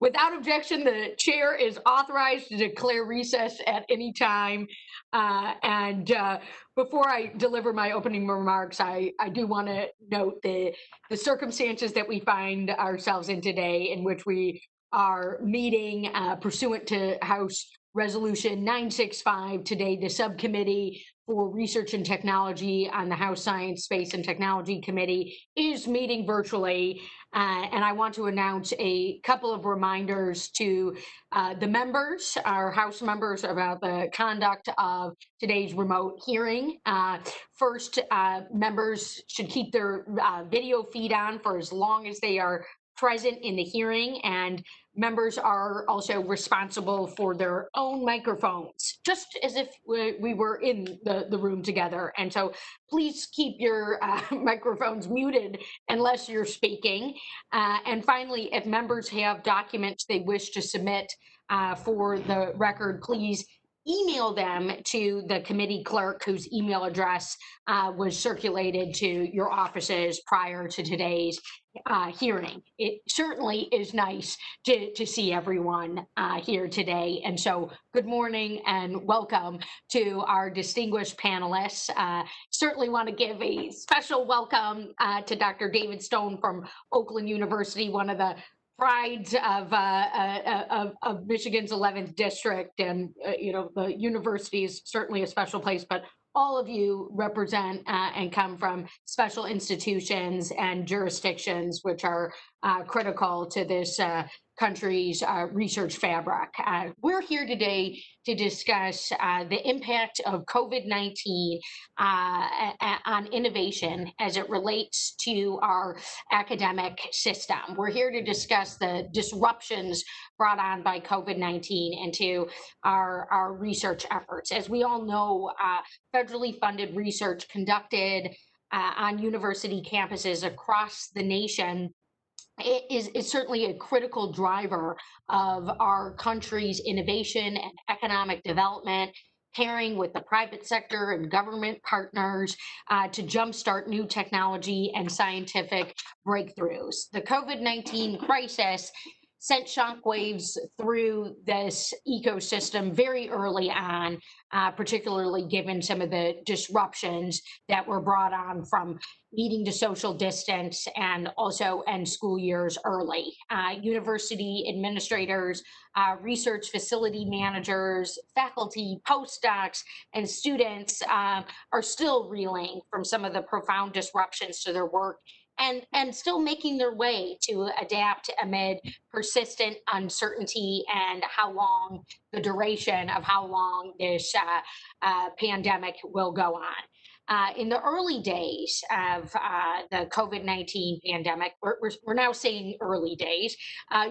Without objection, the chair is authorized to declare recess at any time. And before I deliver my opening remarks, I do want to note the circumstances that we find ourselves in today, in which we are meeting pursuant to House Resolution 965. Today, the subcommittee for Research and Technology on the House Science, Space, and Technology Committee is meeting virtually. And I want to announce a couple of reminders to the members, our House members, about the conduct of today's remote hearing. First, members should keep their video feed on for as long as they are present in the hearing, and members are also responsible for their own microphones, just as if we were in the room together. And so please keep your microphones muted unless you're speaking. And finally, if members have documents they wish to submit for the record, please email them to the committee clerk, whose email address was circulated to your offices prior to today's hearing. It certainly is nice to see everyone here today. And so good morning and welcome to our distinguished panelists. Certainly want to give a special welcome to Dr. David Stone from Oakland University, one of the prides of Michigan's 11th district. And, the university is certainly a special place, but all of you represent and come from special institutions and jurisdictions which are critical to this country's research fabric. We're here today to discuss the impact of COVID-19 on innovation as it relates to our academic system. We're here to discuss the disruptions brought on by COVID-19 into our research efforts. As we all know, federally funded research conducted on university campuses across the nation is certainly a critical driver of our country's innovation and economic development, pairing with the private sector and government partners to jumpstart new technology and scientific breakthroughs. The COVID-19 crisis sent shockwaves through this ecosystem very early on, particularly given some of the disruptions that were brought on from needing to social distance and also end school years early. University administrators, research facility managers, faculty, postdocs, and students are still reeling from some of the profound disruptions to their work and still making their way to adapt amid persistent uncertainty and the duration of how long this pandemic will go on. In the early days of the COVID-19 pandemic, we're now saying early days,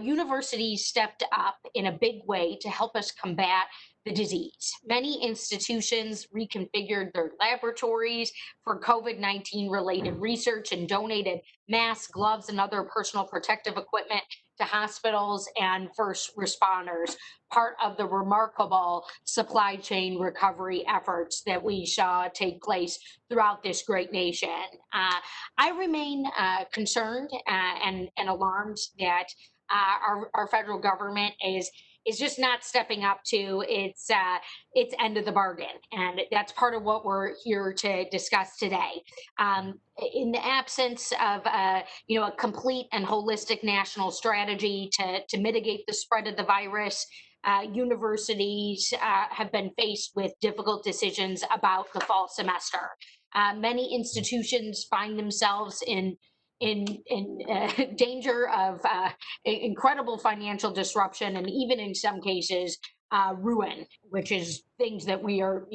universities stepped up in a big way to help us combat the disease. Many institutions reconfigured their laboratories for COVID-19 related research and donated masks, gloves, and other personal protective equipment to hospitals and first responders, part of the remarkable supply chain recovery efforts that we saw take place throughout this great nation. I remain concerned and alarmed that our federal government is just not stepping up to its end of the bargain, and that's part of what we're here to discuss today. In the absence of a complete and holistic national strategy to mitigate the spread of the virus, universities have been faced with difficult decisions about the fall semester. Many institutions find themselves in danger of incredible financial disruption and even in some cases ruin, which is things that we are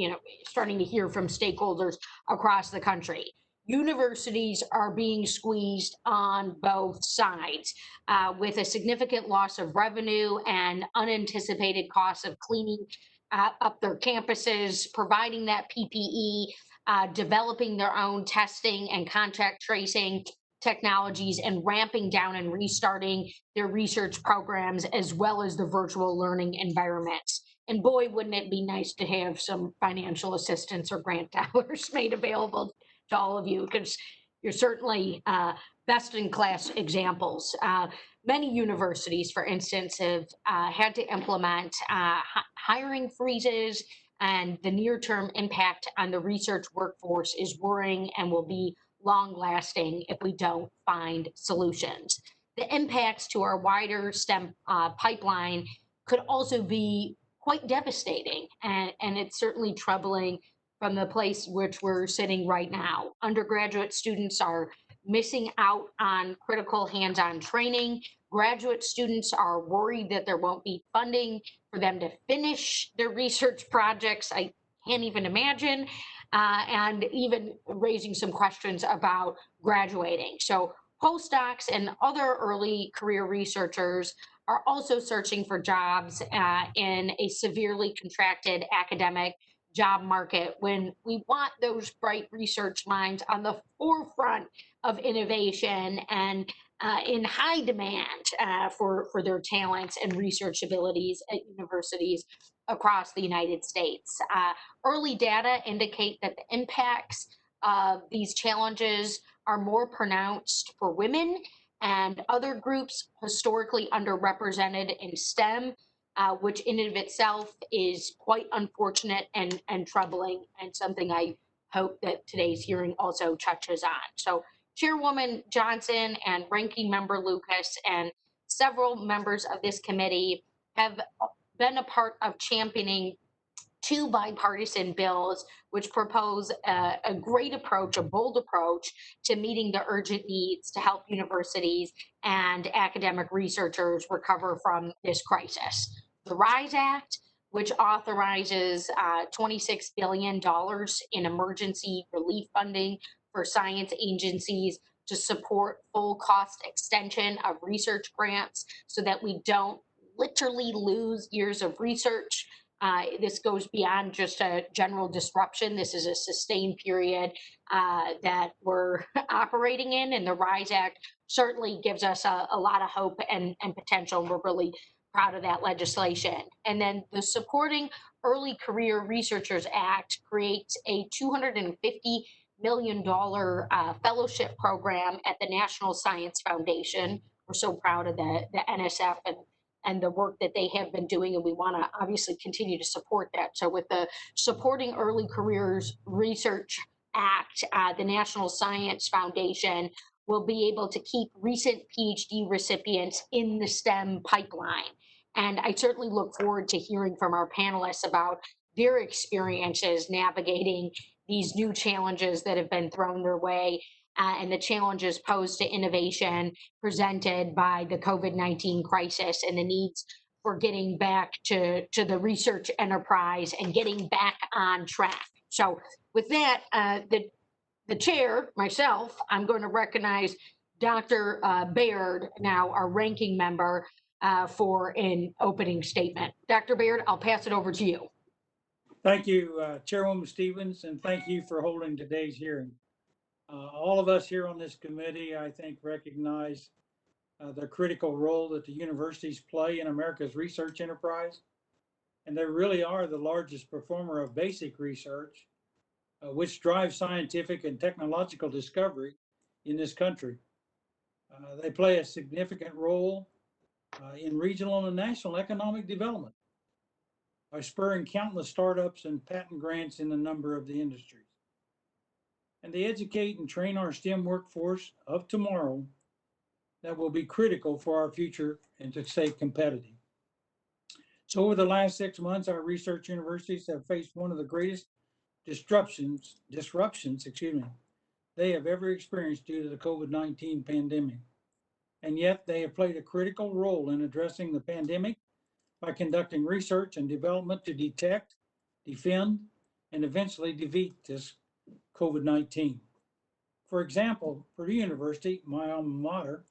starting to hear from stakeholders across the country. Universities are being squeezed on both sides with a significant loss of revenue and unanticipated costs of cleaning up their campuses, providing that PPE, developing their own testing and contact tracing technologies, and ramping down and restarting their research programs, as well as the virtual learning environments. And boy, wouldn't it be nice to have some financial assistance or grant dollars made available to all of you, because you're certainly best in class examples. many universities, for instance, have had to implement hiring freezes, and the near term impact on the research workforce is worrying and will be long lasting if we don't find solutions. The impacts to our wider STEM pipeline could also be quite devastating, and it's certainly troubling from the place which we're sitting right now. Undergraduate students are missing out on critical hands on training. Graduate students are worried that there won't be funding for them to finish their research projects. I can't even imagine. And even raising some questions about graduating. So, postdocs and other early career researchers are also searching for jobs in a severely contracted academic job market when we want those bright research minds on the forefront of innovation and in high demand for their talents and research abilities at universities across the United States. Early data indicate that the impacts of these challenges are more pronounced for women and other groups historically underrepresented in STEM, which in and of itself is quite unfortunate and troubling, and something I hope that today's hearing also touches on. So, Chairwoman Johnson and Ranking Member Lucas and several members of this committee have been a part of championing two bipartisan bills which propose a great approach, a bold approach to meeting the urgent needs to help universities and academic researchers recover from this crisis. The RISE Act, which authorizes $26 billion in emergency relief funding for science agencies to support full cost extension of research grants so that we don't literally lose years of research. This goes beyond just a general disruption. This is a sustained period that we're operating in, and the RISE Act certainly gives us a lot of hope and potential. We're really proud of that legislation. And then the Supporting Early Career Researchers Act creates a $250 million fellowship program at the National Science Foundation. We're so proud of the NSF and the work that they have been doing, and we want to obviously continue to support that. So, with the Supporting Early Careers Research Act, the National Science Foundation will be able to keep recent Ph.D. recipients in the STEM pipeline. And I certainly look forward to hearing from our panelists about their experiences navigating these new challenges that have been thrown their way and the challenges posed to innovation presented by the COVID-19 crisis and the needs for getting back to the research enterprise and getting back on track. So with that, the chair, myself, I'm going to recognize Dr. Baird, now our ranking member, for an opening statement. Dr. Baird, I'll pass it over to you. Thank you, Chairwoman Stevens, and thank you for holding today's hearing. All of us here on this committee, I think, recognize the critical role that the universities play in America's research enterprise. And they really are the largest performer of basic research, which drives scientific and technological discovery in this country. They play a significant role in regional and national economic development by spurring countless startups and patent grants in a number of the industries. And they educate and train our STEM workforce of tomorrow that will be critical for our future and to stay competitive. So over the last 6 months, our research universities have faced one of the greatest disruptions, they have ever experienced due to the COVID-19 pandemic. And yet they have played a critical role in addressing the pandemic by conducting research and development to detect, defend, and eventually defeat this COVID-19. For example, Purdue University, my alma mater,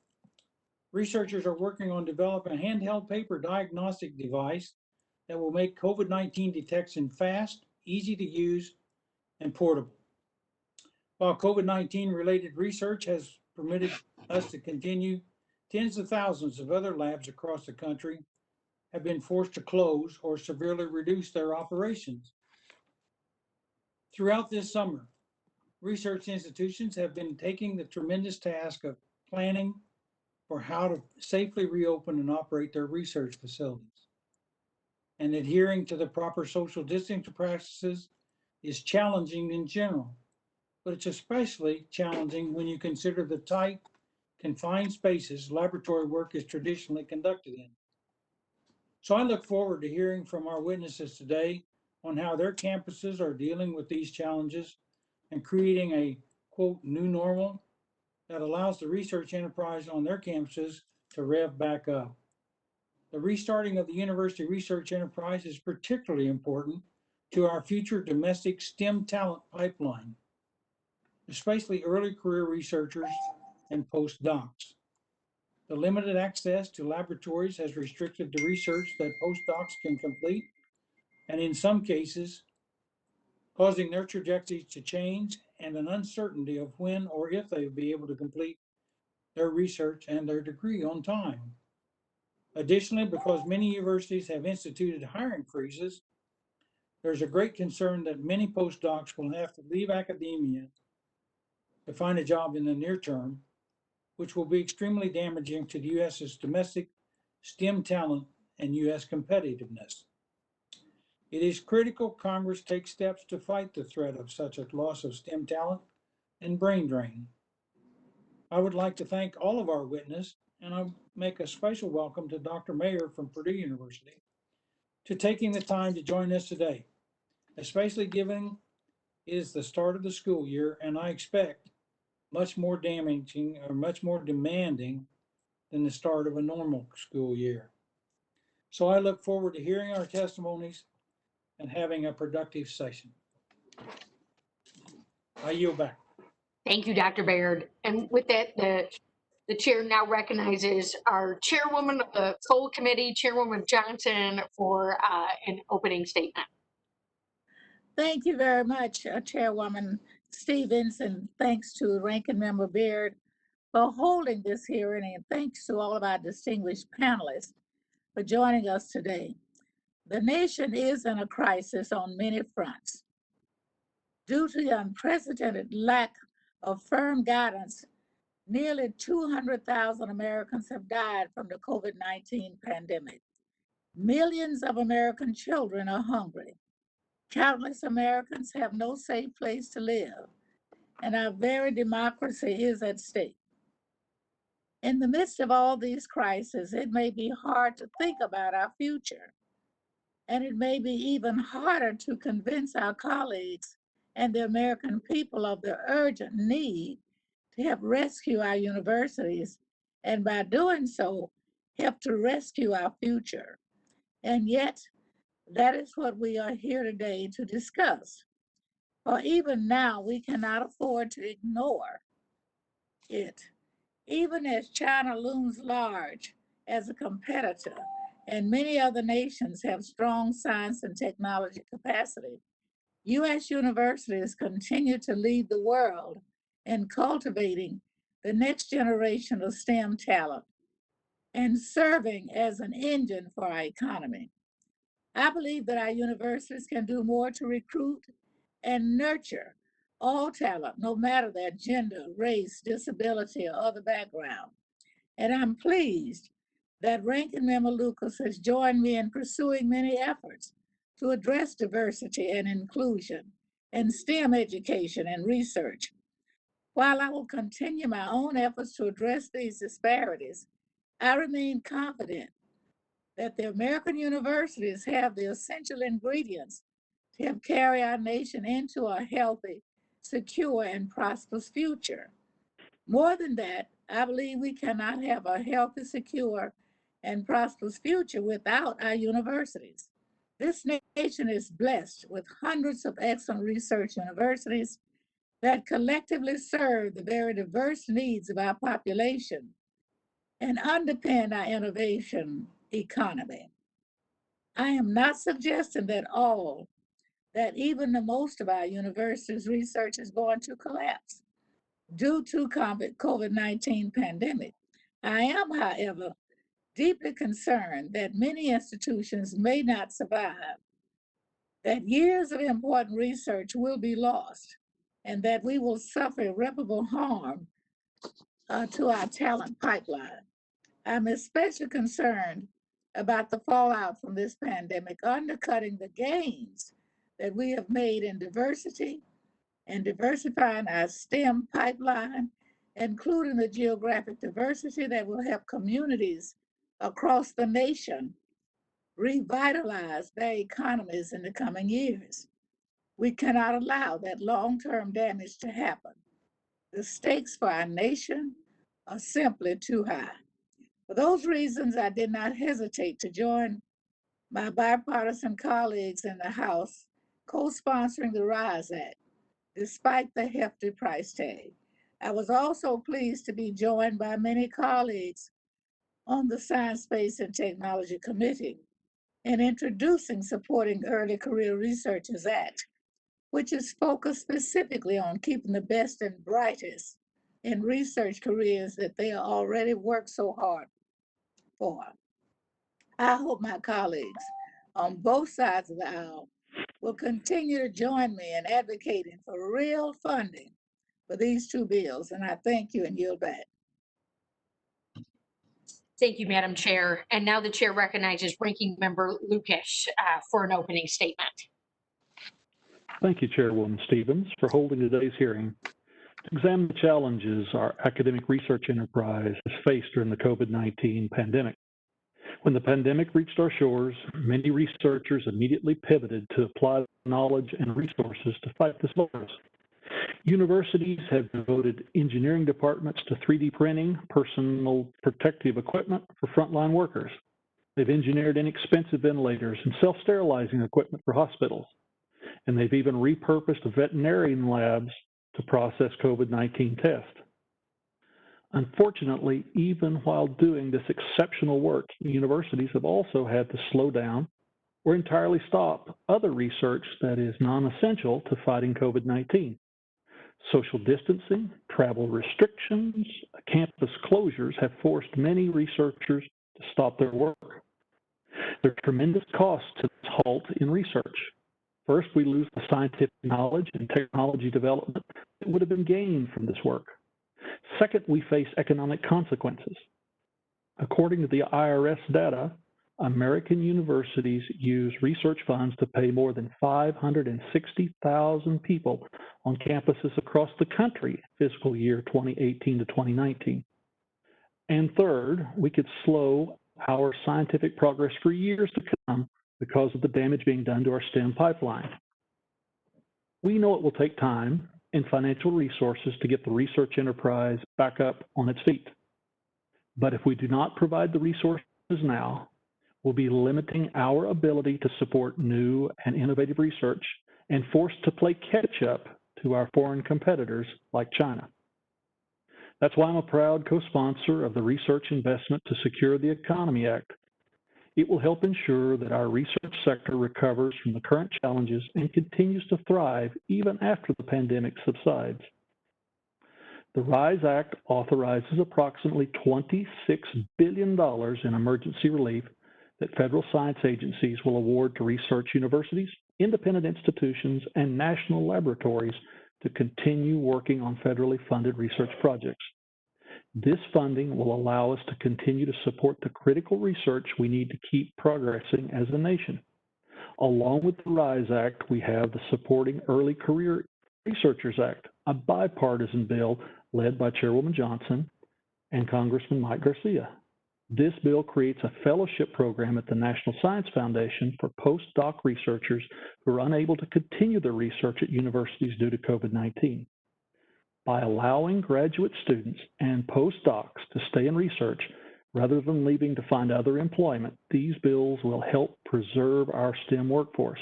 researchers are working on developing a handheld paper diagnostic device that will make COVID-19 detection fast, easy to use, and portable. While COVID-19 related research has permitted us to continue, tens of thousands of other labs across the country have been forced to close or severely reduce their operations. Throughout this summer, research institutions have been taking the tremendous task of planning, for how to safely reopen and operate their research facilities. And adhering to the proper social distancing practices is challenging in general, but it's especially challenging when you consider the tight, confined spaces laboratory work is traditionally conducted in. So I look forward to hearing from our witnesses today on how their campuses are dealing with these challenges and creating a quote new normal that allows the research enterprise on their campuses to rev back up. The restarting of the university research enterprise is particularly important to our future domestic STEM talent pipeline, especially early career researchers and postdocs. The limited access to laboratories has restricted the research that postdocs can complete, and in some cases, causing their trajectories to change and an uncertainty of when or if they will be able to complete their research and their degree on time. Additionally, because many universities have instituted hiring freezes, there's a great concern that many postdocs will have to leave academia to find a job in the near term, which will be extremely damaging to the U.S.'s domestic STEM talent and U.S. competitiveness. It is critical Congress take steps to fight the threat of such a loss of STEM talent and brain drain. I would like to thank all of our witnesses, and I make a special welcome to Dr. Mayer from Purdue University to taking the time to join us today, especially given it is the start of the school year, and I expect much more damaging or much more demanding than the start of a normal school year. So I look forward to hearing our testimonies and having a productive session. I yield back. Thank you, Dr. Baird. And with that, the chair now recognizes our chairwoman of the full committee, Chairwoman Johnson, for an opening statement. Thank you very much, Chairwoman Stevens, and thanks to Ranking Member Baird for holding this hearing, and thanks to all of our distinguished panelists for joining us today. The nation is in a crisis on many fronts. Due to the unprecedented lack of firm guidance, nearly 200,000 Americans have died from the COVID-19 pandemic. Millions of American children are hungry. Countless Americans have no safe place to live, and our very democracy is at stake. In the midst of all these crises, it may be hard to think about our future, and it may be even harder to convince our colleagues and the American people of the urgent need to help rescue our universities, and by doing so, help to rescue our future. And yet, that is what we are here today to discuss. For even now, we cannot afford to ignore it. Even as China looms large as a competitor, and many other nations have strong science and technology capacity, U.S. universities continue to lead the world in cultivating the next generation of STEM talent and serving as an engine for our economy. I believe that our universities can do more to recruit and nurture all talent, no matter their gender, race, disability, or other background. And I'm pleased that Ranking Member Lucas has joined me in pursuing many efforts to address diversity and inclusion in STEM education and research. While I will continue my own efforts to address these disparities, I remain confident that the American universities have the essential ingredients to help carry our nation into a healthy, secure, and prosperous future. More than that, I believe we cannot have a healthy, secure, and prosperous future without our universities. This nation is blessed with hundreds of excellent research universities that collectively serve the very diverse needs of our population and underpin our innovation economy. I am not suggesting that even the most of our universities' research is going to collapse due to COVID-19 pandemic. I am, however, deeply concerned that many institutions may not survive, that years of important research will be lost, and that we will suffer irreparable harm to our talent pipeline. I'm especially concerned about the fallout from this pandemic, undercutting the gains that we have made in diversity and diversifying our STEM pipeline, including the geographic diversity that will help communities across the nation revitalize their economies in the coming years. We cannot allow that long-term damage to happen. The stakes for our nation are simply too high. For those reasons, I did not hesitate to join my bipartisan colleagues in the House co-sponsoring the RISE Act, despite the hefty price tag. I was also pleased to be joined by many colleagues on the Science, Space, and Technology Committee in introducing Supporting Early Career Researchers Act, which is focused specifically on keeping the best and brightest in research careers that they already worked so hard for. I hope my colleagues on both sides of the aisle will continue to join me in advocating for real funding for these two bills, and I thank you and yield back. Thank you, Madam Chair. And now the chair recognizes Ranking Member Lucas for an opening statement. Thank you, Chairwoman Stevens, for holding today's hearing to examine the challenges our academic research enterprise has faced during the COVID-19 pandemic. When the pandemic reached our shores, many researchers immediately pivoted to apply knowledge and resources to fight this virus. Universities have devoted engineering departments to 3D printing personal protective equipment for frontline workers. They've engineered inexpensive ventilators and self-sterilizing equipment for hospitals. And they've even repurposed veterinarian labs to process COVID-19 tests. Unfortunately, even while doing this exceptional work, universities have also had to slow down or entirely stop other research that is non-essential to fighting COVID-19. Social distancing, travel restrictions, campus closures have forced many researchers to stop their work. There are tremendous costs to this halt in research. First, we lose the scientific knowledge and technology development that would have been gained from this work. Second, we face economic consequences. According to the IRS data, American universities use research funds to pay more than 560,000 people on campuses across the country fiscal year 2018 to 2019. And third, we could slow our scientific progress for years to come because of the damage being done to our STEM pipeline. We know it will take time and financial resources to get the research enterprise back up on its feet. But if we do not provide the resources now, we'll be limiting our ability to support new and innovative research and forced to play catch up to our foreign competitors like China. That's why I'm a proud co-sponsor of the Research Investment to Secure the Economy Act. It will help ensure that our research sector recovers from the current challenges and continues to thrive even after the pandemic subsides. The RISE Act authorizes approximately $26 billion in emergency relief that federal science agencies will award to research universities, independent institutions, and national laboratories to continue working on federally funded research projects. This funding will allow us to continue to support the critical research we need to keep progressing as a nation. Along with the RISE Act, we have the Supporting Early Career Researchers Act, a bipartisan bill led by Chairwoman Johnson and Congressman Mike Garcia. This bill creates a fellowship program at the National Science Foundation for postdoc researchers who are unable to continue their research at universities due to COVID-19. By allowing graduate students and postdocs to stay in research rather than leaving to find other employment, these bills will help preserve our STEM workforce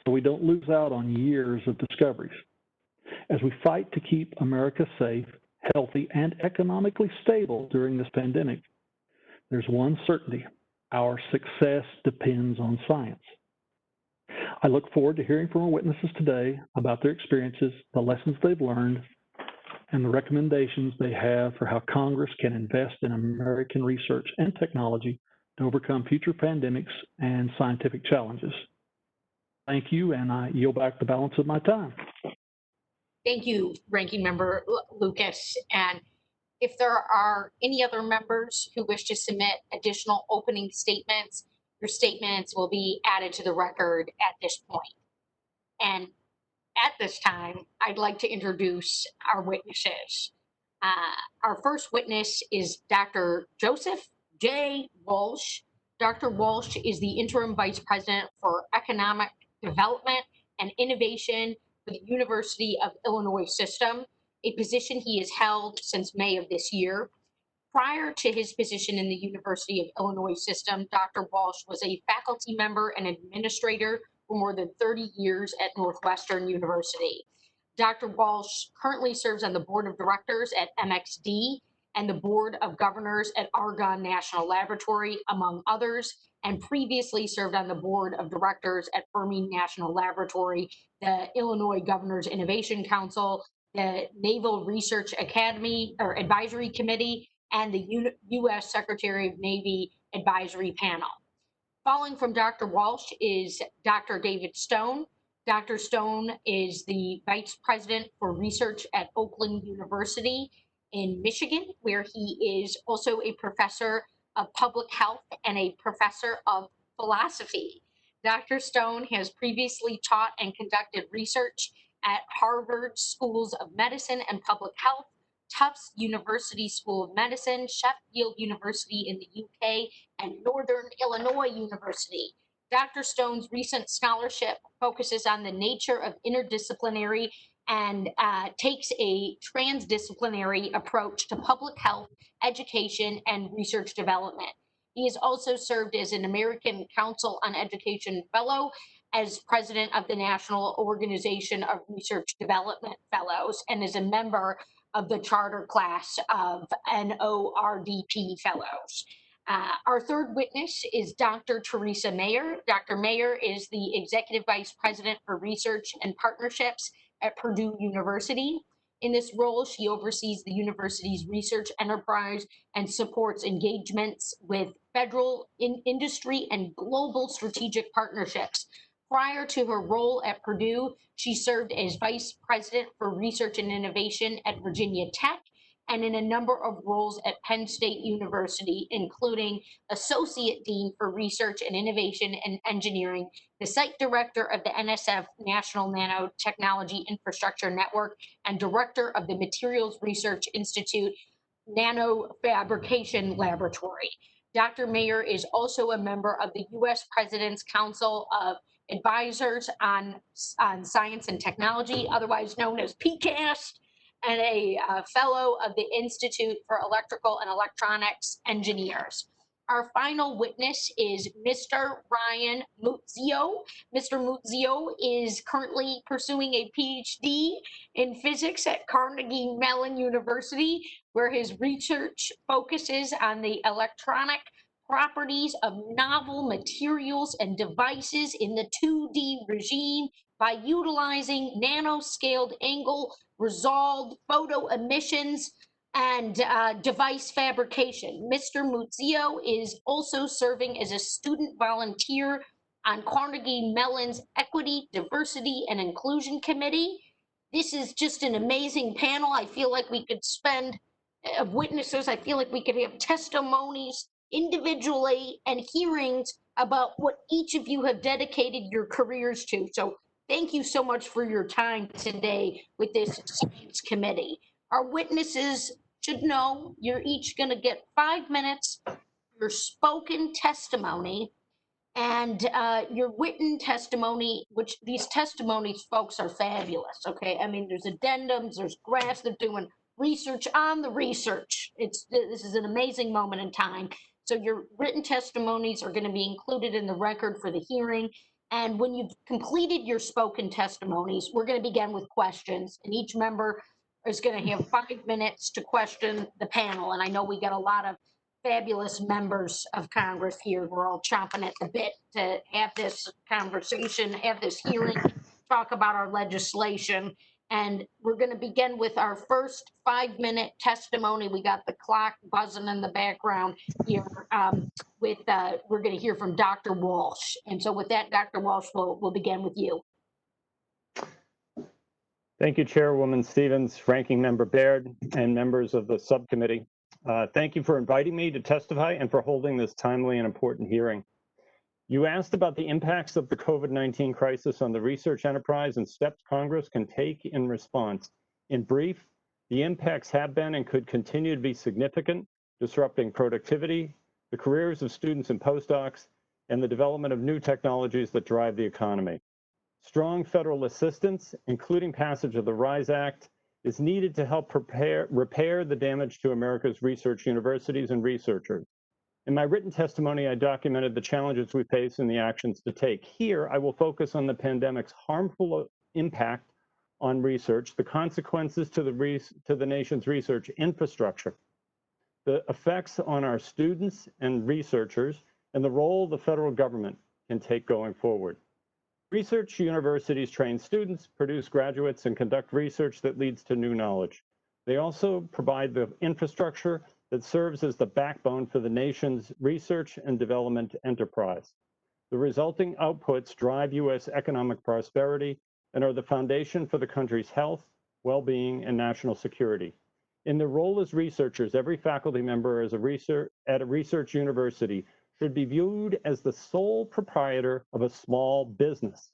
so we don't lose out on years of discoveries. As we fight to keep America safe, healthy, and economically stable during this pandemic, there's one certainty: our success depends on science. I look forward to hearing from our witnesses today about their experiences, the lessons they've learned, and the recommendations they have for how Congress can invest in American research and technology to overcome future pandemics and scientific challenges. Thank you, and I yield back the balance of my time. Thank you, Ranking Member Lucas. And If there are any other members who wish to submit additional opening statements, your statements will be added to the record at this point. And at this time, I'd like to introduce our witnesses. Our first witness is Dr. Joseph J. Walsh. Dr. Walsh is the Interim Vice President for Economic Development and Innovation for the University of Illinois System, a position he has held since May of this year. Prior to his position in the University of Illinois System, Dr. Walsh was a faculty member and administrator for more than 30 years at Northwestern University. Dr. Walsh currently serves on the board of directors at MXD and the board of governors at Argonne National Laboratory, among others, and previously served on the board of directors at Fermi National Laboratory, the Illinois Governor's Innovation Council, the Naval Research Academy or Advisory Committee, and the U.S. Secretary of Navy Advisory Panel. Following from Dr. Walsh is Dr. David Stone. Dr. Stone is the Vice President for Research at Oakland University in Michigan, where he is also a professor of public health and a professor of philosophy. Dr. Stone has previously taught and conducted research at Harvard Schools of Medicine and Public Health, Tufts University School of Medicine, Sheffield University in the UK, and Northern Illinois University. Dr. Stone's recent scholarship focuses on the nature of interdisciplinary and takes a transdisciplinary approach to public health, education, and research development. He has also served as an American Council on Education Fellow, as president of the National Organization of Research Development Fellows, and is a member of the charter class of NORDP Fellows. Our third witness is Dr. Theresa Mayer. Dr. Mayer is the Executive Vice President for Research and Partnerships at Purdue University. In this role, she oversees the university's research enterprise and supports engagements with federal, industry, and global strategic partnerships. Prior to her role at Purdue, she served as Vice President for Research and Innovation at Virginia Tech and in a number of roles at Penn State University, including Associate Dean for Research and Innovation and Engineering, the Site Director of the NSF National Nanotechnology Infrastructure Network, and Director of the Materials Research Institute Nanofabrication Laboratory. Dr. Mayer is also a member of the U.S. President's Council of Advisors on Science and Technology, otherwise known as PCAST, and a fellow of the Institute for Electrical and Electronics Engineers. Our final witness is Mr. Ryan Muzzio. Mr. Muzzio is currently pursuing a Ph.D. in physics at Carnegie Mellon University, where his research focuses on the electronic properties of novel materials and devices in the 2D regime by utilizing nanoscaled angle resolved photo emissions and device fabrication. Mr. Muzzio is also serving as a student volunteer on Carnegie Mellon's Equity, Diversity, and Inclusion Committee. This is just an amazing panel. I feel like we could spend witnesses. I feel like we could have testimonies individually and hearings about what each of you have dedicated your careers to. So thank you so much for your time today with this science committee. Our witnesses should know you're each going to get 5 minutes, your spoken testimony, and your written testimony, which these testimonies, folks, are fabulous, okay? I mean, there's addendums, there's graphs, they're doing research on the research. This is an amazing moment in time. So your written testimonies are going to be included in the record for the hearing. And when you've completed your spoken testimonies, we're going to begin with questions, and each member is going to have 5 minutes to question the panel. And I know we got a lot of fabulous members of Congress here. We're all chomping at the bit to have this conversation, have this hearing, talk about our legislation. And we're going to begin with our first 5-minute testimony. We got the clock buzzing in the background here. We're going to hear from Dr. Walsh. And so with that, Dr. Walsh, we'll begin with you. Thank you, Chairwoman Stevens, Ranking Member Baird, and members of the subcommittee. Thank you for inviting me to testify and for holding this timely and important hearing. You asked about the impacts of the COVID-19 crisis on the research enterprise and steps Congress can take in response. In brief, the impacts have been and could continue to be significant, disrupting productivity, the careers of students and postdocs, and the development of new technologies that drive the economy. Strong federal assistance, including passage of the RISE Act, is needed to help repair the damage to America's research universities and researchers. In my written testimony, I documented the challenges we face and the actions to take. Here, I will focus on the pandemic's harmful impact on research, the consequences to the nation's research infrastructure, the effects on our students and researchers, and the role the federal government can take going forward. Research universities train students, produce graduates, and conduct research that leads to new knowledge. They also provide the infrastructure that serves as the backbone for the nation's research and development enterprise. The resulting outputs drive U.S. economic prosperity and are the foundation for the country's health, well-being, and national security. In their role as researchers, every faculty member at a research university should be viewed as the sole proprietor of a small business,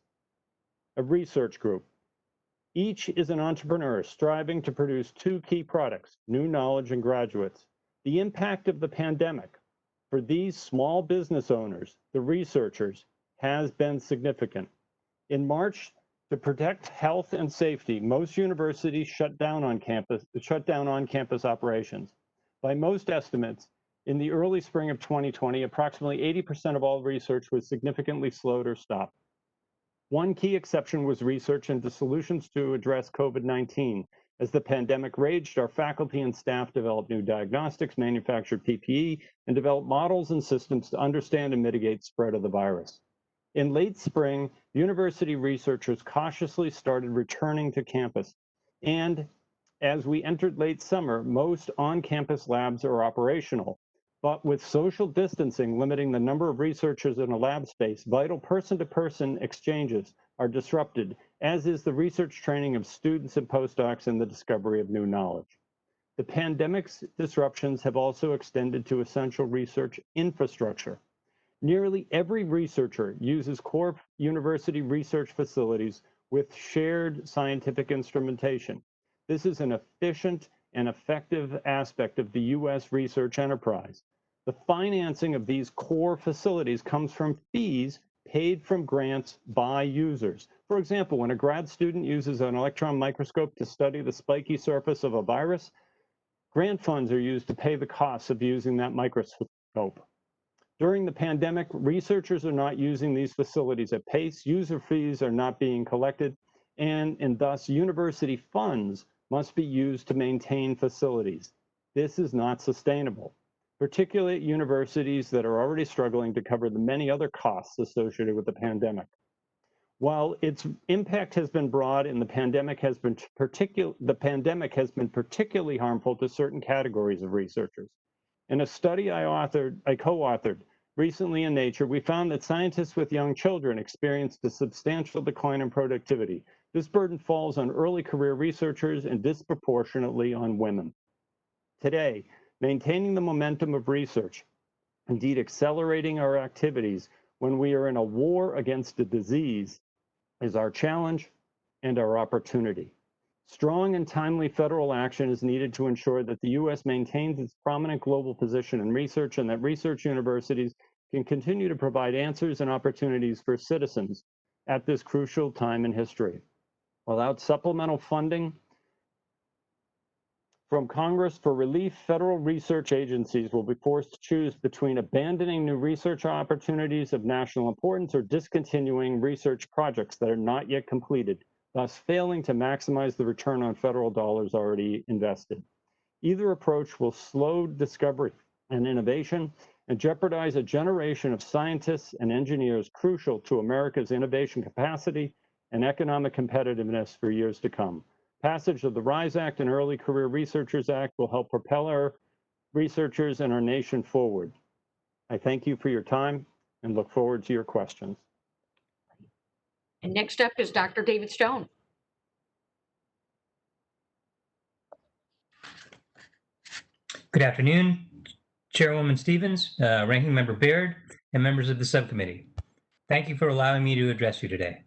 a research group. Each is an entrepreneur striving to produce two key products, new knowledge and graduates. The impact of the pandemic for these small business owners, the researchers, has been significant. In March, to protect health and safety, most universities shut down on-campus operations. By most estimates, in the early spring of 2020, approximately 80% of all research was significantly slowed or stopped. One key exception was research into solutions to address COVID-19. As the pandemic raged, our faculty and staff developed new diagnostics, manufactured PPE, and developed models and systems to understand and mitigate spread of the virus. In late spring, university researchers cautiously started returning to campus. And as we entered late summer, most on-campus labs are operational. But with social distancing limiting the number of researchers in a lab space, vital person-to-person exchanges are disrupted, as is the research training of students and postdocs and the discovery of new knowledge. The pandemic's disruptions have also extended to essential research infrastructure. Nearly every researcher uses core university research facilities with shared scientific instrumentation. This is an efficient and effective aspect of the U.S. research enterprise. The financing of these core facilities comes from fees paid from grants by users. For example, when a grad student uses an electron microscope to study the spiky surface of a virus, grant funds are used to pay the costs of using that microscope. During the pandemic, researchers are not using these facilities at pace, user fees are not being collected, and thus university funds must be used to maintain facilities. This is not sustainable, particularly at universities that are already struggling to cover the many other costs associated with the pandemic. While its impact has been broad and the pandemic has been particularly harmful to certain categories of researchers. In a study I co-authored recently in Nature, we found that scientists with young children experienced a substantial decline in productivity. This burden falls on early career researchers and disproportionately on women. Today, maintaining the momentum of research, indeed accelerating our activities when we are in a war against a disease, is our challenge and our opportunity. Strong and timely federal action is needed to ensure that the U.S. maintains its prominent global position in research and that research universities can continue to provide answers and opportunities for citizens at this crucial time in history. Without supplemental funding from Congress for relief, federal research agencies will be forced to choose between abandoning new research opportunities of national importance or discontinuing research projects that are not yet completed, thus failing to maximize the return on federal dollars already invested. Either approach will slow discovery and innovation and jeopardize a generation of scientists and engineers crucial to America's innovation capacity and economic competitiveness for years to come. Passage of the RISE Act and Early Career Researchers Act will help propel our researchers and our nation forward. I thank you for your time and look forward to your questions. And next up is Dr. David Stone. Good afternoon, Chairwoman Stevens, Ranking Member Baird, and members of the subcommittee. Thank you for allowing me to address you today.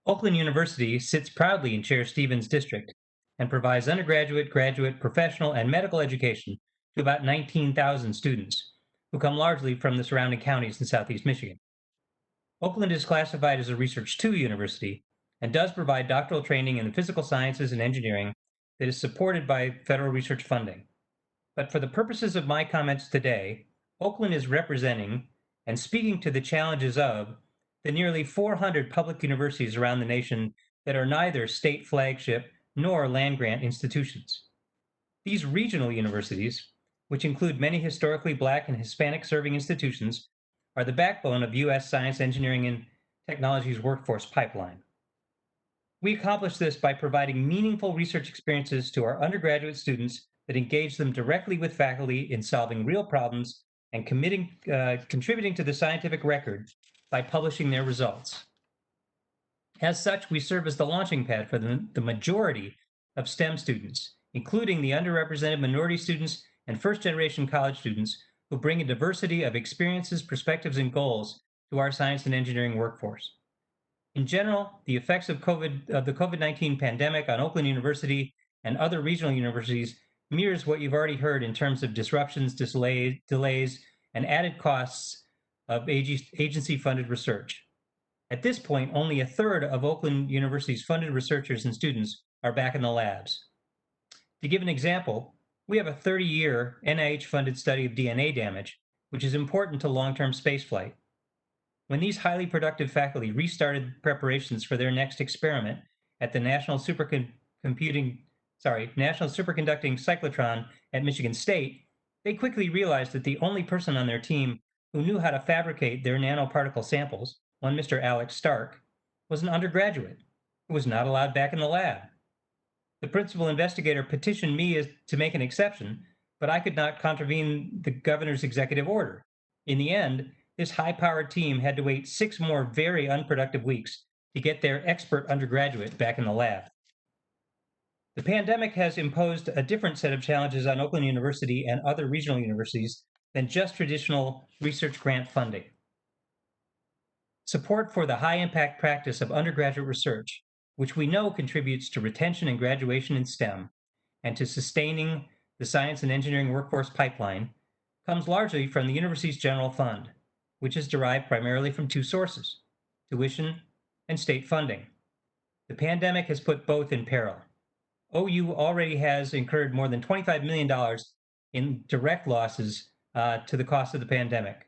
Oakland University sits proudly in Chair Stevens' district and provides undergraduate, graduate, professional, and medical education to about 19,000 students who come largely from the surrounding counties in Southeast Michigan. Oakland is classified as a Research II university and does provide doctoral training in the physical sciences and engineering that is supported by federal research funding. But for the purposes of my comments today, Oakland is representing and speaking to the challenges of the nearly 400 public universities around the nation that are neither state flagship nor land-grant institutions. These regional universities, which include many historically Black and Hispanic serving institutions, are the backbone of U.S. science, engineering, and technology's workforce pipeline. We accomplish this by providing meaningful research experiences to our undergraduate students that engage them directly with faculty in solving real problems and contributing to the scientific record by publishing their results. As such, we serve as the launching pad for the majority of STEM students, including the underrepresented minority students and first-generation college students who bring a diversity of experiences, perspectives, and goals to our science and engineering workforce. In general, the effects of the COVID-19 pandemic on Oakland University and other regional universities mirrors what you've already heard in terms of disruptions, delays, and added costs of agency-funded research. At this point, only a third of Oakland University's funded researchers and students are back in the labs. To give an example, we have a 30-year NIH-funded study of DNA damage, which is important to long-term spaceflight. When these highly productive faculty restarted preparations for their next experiment at the National Superconducting Cyclotron at Michigan State, they quickly realized that the only person on their team who knew how to fabricate their nanoparticle samples, one Mr. Alex Stark, was an undergraduate who was not allowed back in the lab. The principal investigator petitioned me to make an exception, but I could not contravene the governor's executive order. In the end, this high-powered team had to wait 6 more very unproductive weeks to get their expert undergraduate back in the lab. The pandemic has imposed a different set of challenges on Oakland University and other regional universities than just traditional research grant funding. Support for the high-impact practice of undergraduate research, which we know contributes to retention and graduation in STEM and to sustaining the science and engineering workforce pipeline, comes largely from the university's general fund, which is derived primarily from 2 sources, tuition and state funding. The pandemic has put both in peril. OU already has incurred more than $25 million in direct losses to the cost of the pandemic.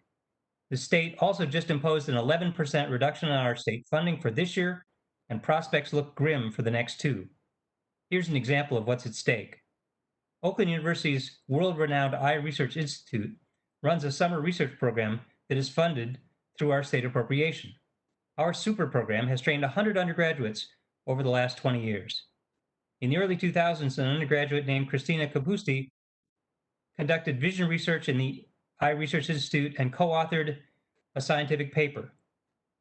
The state also just imposed an 11% reduction on our state funding for this year, and prospects look grim for the next 2. Here's an example of what's at stake. Oakland University's world-renowned Eye Research Institute runs a summer research program that is funded through our state appropriation. Our super program has trained 100 undergraduates over the last 20 years. In the early 2000s, an undergraduate named Christina Kapusti conducted vision research in the Eye Research Institute and co-authored a scientific paper.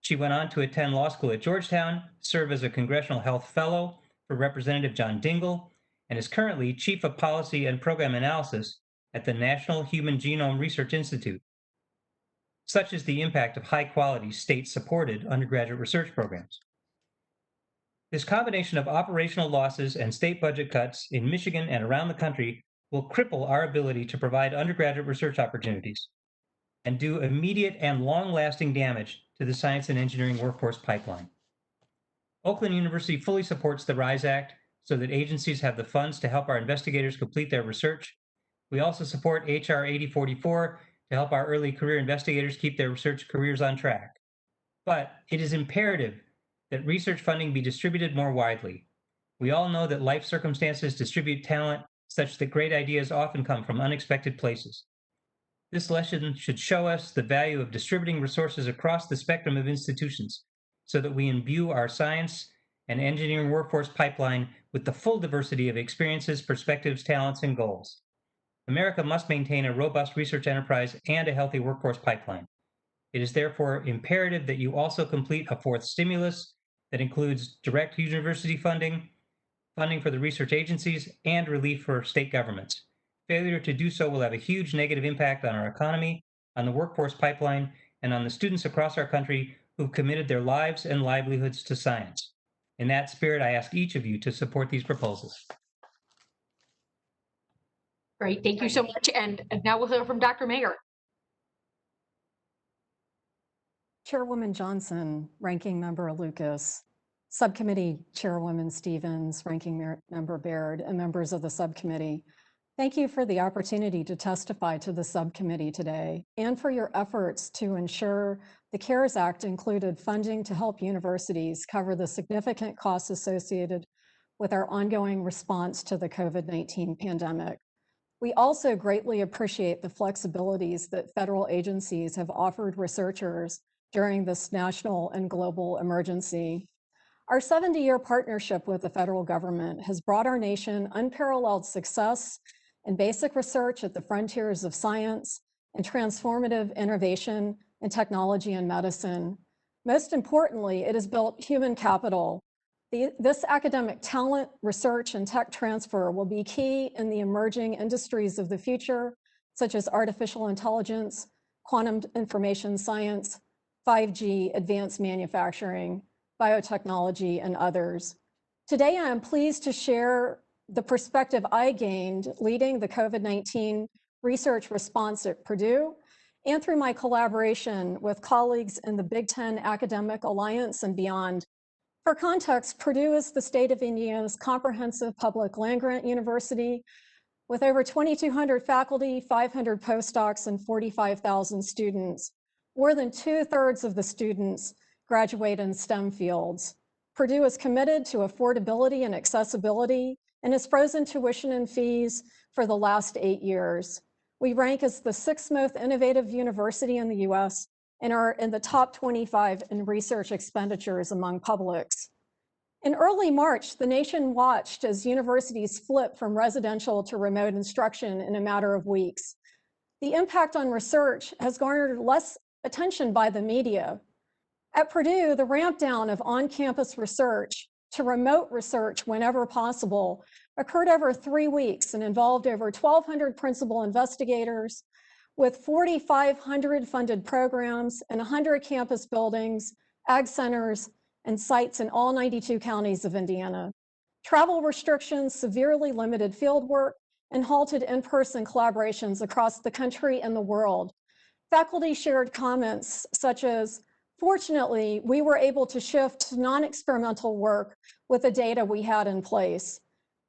She went on to attend law school at Georgetown, serve as a Congressional Health Fellow for Representative John Dingell, and is currently Chief of Policy and Program Analysis at the National Human Genome Research Institute. Such is the impact of high-quality, state-supported undergraduate research programs. This combination of operational losses and state budget cuts in Michigan and around the country will cripple our ability to provide undergraduate research opportunities and do immediate and long-lasting damage to the science and engineering workforce pipeline. Oakland University fully supports the RISE Act so that agencies have the funds to help our investigators complete their research. We also support HR 8044 to help our early career investigators keep their research careers on track. But it is imperative that research funding be distributed more widely. We all know that life circumstances distribute talent such that great ideas often come from unexpected places. This lesson should show us the value of distributing resources across the spectrum of institutions so that we imbue our science and engineering workforce pipeline with the full diversity of experiences, perspectives, talents, and goals. America must maintain a robust research enterprise and a healthy workforce pipeline. It is therefore imperative that you also complete a 4th stimulus that includes direct university funding, funding for the research agencies, and relief for state governments. Failure to do so will have a huge negative impact on our economy, on the workforce pipeline, and on the students across our country who've committed their lives and livelihoods to science. In that spirit, I ask each of you to support these proposals. Great, thank you so much. And now we'll hear from Dr. Mayer. Chairwoman Johnson, Ranking Member Lucas, Subcommittee Chairwoman Stevens, Ranking Member Baird, and members of the subcommittee. Thank you for the opportunity to testify to the subcommittee today and for your efforts to ensure the CARES Act included funding to help universities cover the significant costs associated with our ongoing response to the COVID-19 pandemic. We also greatly appreciate the flexibilities that federal agencies have offered researchers during this national and global emergency. Our 70-year partnership with the federal government has brought our nation unparalleled success in basic research at the frontiers of science and transformative innovation in technology and medicine. Most importantly, it has built human capital. This academic talent, research, and tech transfer will be key in the emerging industries of the future, such as artificial intelligence, quantum information science, 5G, advanced manufacturing, biotechnology, and others. Today, I am pleased to share the perspective I gained leading the COVID-19 research response at Purdue and through my collaboration with colleagues in the Big Ten Academic Alliance and beyond. For context, Purdue is the state of Indiana's comprehensive public land-grant university with over 2,200 faculty, 500 postdocs, and 45,000 students. More than 2/3 of the students graduate in STEM fields. Purdue is committed to affordability and accessibility and has frozen tuition and fees for the last 8 years. We rank as the 6th most innovative university in the US and are in the top 25 in research expenditures among publics. In early March, the nation watched as universities flipped from residential to remote instruction in a matter of weeks. The impact on research has garnered less attention by the media. At Purdue, the ramp down of on-campus research to remote research whenever possible occurred over 3 weeks and involved over 1,200 principal investigators with 4,500 funded programs and 100 campus buildings, ag centers, and sites in all 92 counties of Indiana. Travel restrictions severely limited fieldwork and halted in-person collaborations across the country and the world. Faculty shared comments such as, "Fortunately, we were able to shift to non-experimental work with the data we had in place."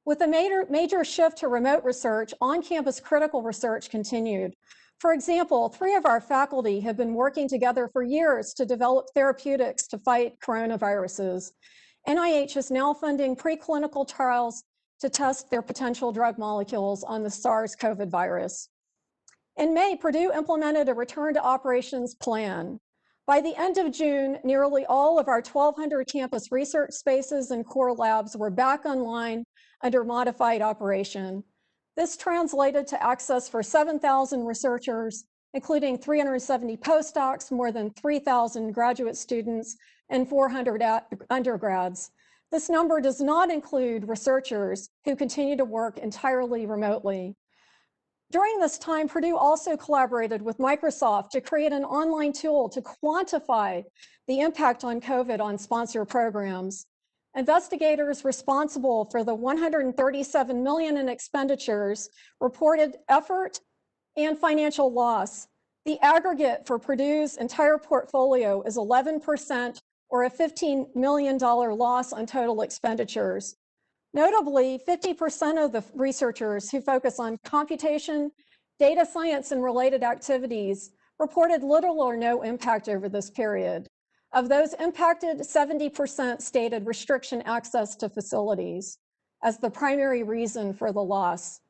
With a major shift to remote research, on-campus critical research continued. For example, 3 of our faculty have been working together for years to develop therapeutics to fight coronaviruses. NIH is now funding preclinical trials to test their potential drug molecules on the SARS-CoV virus. In May, Purdue implemented a return to operations plan. By the end of June, nearly all of our 1,200 campus research spaces and core labs were back online under modified operation. This translated to access for 7,000 researchers, including 370 postdocs, more than 3,000 graduate students, and 400 undergrads. This number does not include researchers who continue to work entirely remotely. During this time, Purdue also collaborated with Microsoft to create an online tool to quantify the impact on COVID on sponsor programs. Investigators responsible for the $137 million in expenditures reported effort and financial loss. The aggregate for Purdue's entire portfolio is 11% or a $15 million loss on total expenditures. Notably, 50% of the researchers who focus on computation, data science, and related activities reported little or no impact over this period. Of those impacted, 70% stated restriction access to facilities as the primary reason for the loss.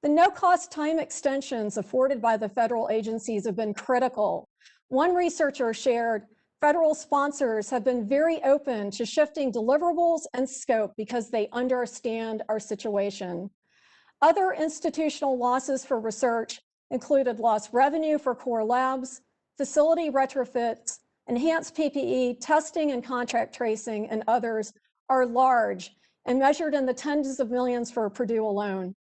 The no-cost time extensions afforded by the federal agencies have been critical. One researcher shared, "Federal sponsors have been very open to shifting deliverables and scope because they understand our situation." Other institutional losses for research included lost revenue for core labs, facility retrofits, enhanced PPE, testing and contract tracing, and others are large and measured in the tens of millions for Purdue alone.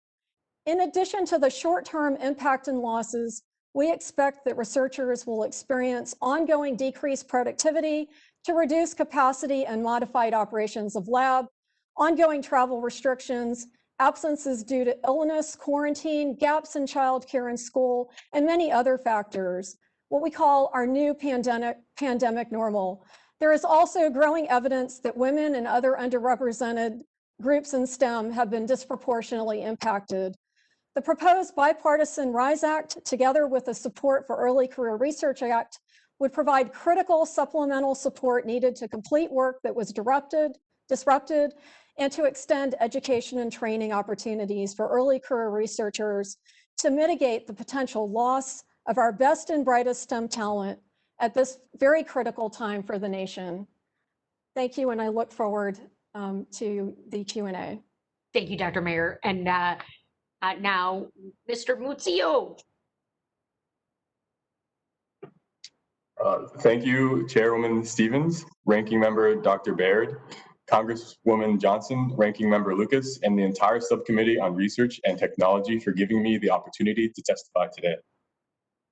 In addition to the short-term impact and losses, we expect that researchers will experience ongoing decreased productivity to reduce capacity and modified operations of lab, ongoing travel restrictions, absences due to illness, quarantine, gaps in childcare and school, and many other factors, what we call our new pandemic normal. There is also growing evidence that women and other underrepresented groups in STEM have been disproportionately impacted. The proposed bipartisan RISE Act, together with the Support for Early Career Research Act, would provide critical supplemental support needed to complete work that was disrupted, and to extend education and training opportunities for early career researchers to mitigate the potential loss of our best and brightest STEM talent at this very critical time for the nation. Thank you, and I look forward to the Q&A. Thank you, Dr. Mayer. And now, Mr. Muzzio. Thank you, Chairwoman Stevens, Ranking Member Dr. Baird, Congresswoman Johnson, Ranking Member Lucas, and the entire Subcommittee on Research and Technology for giving me the opportunity to testify today.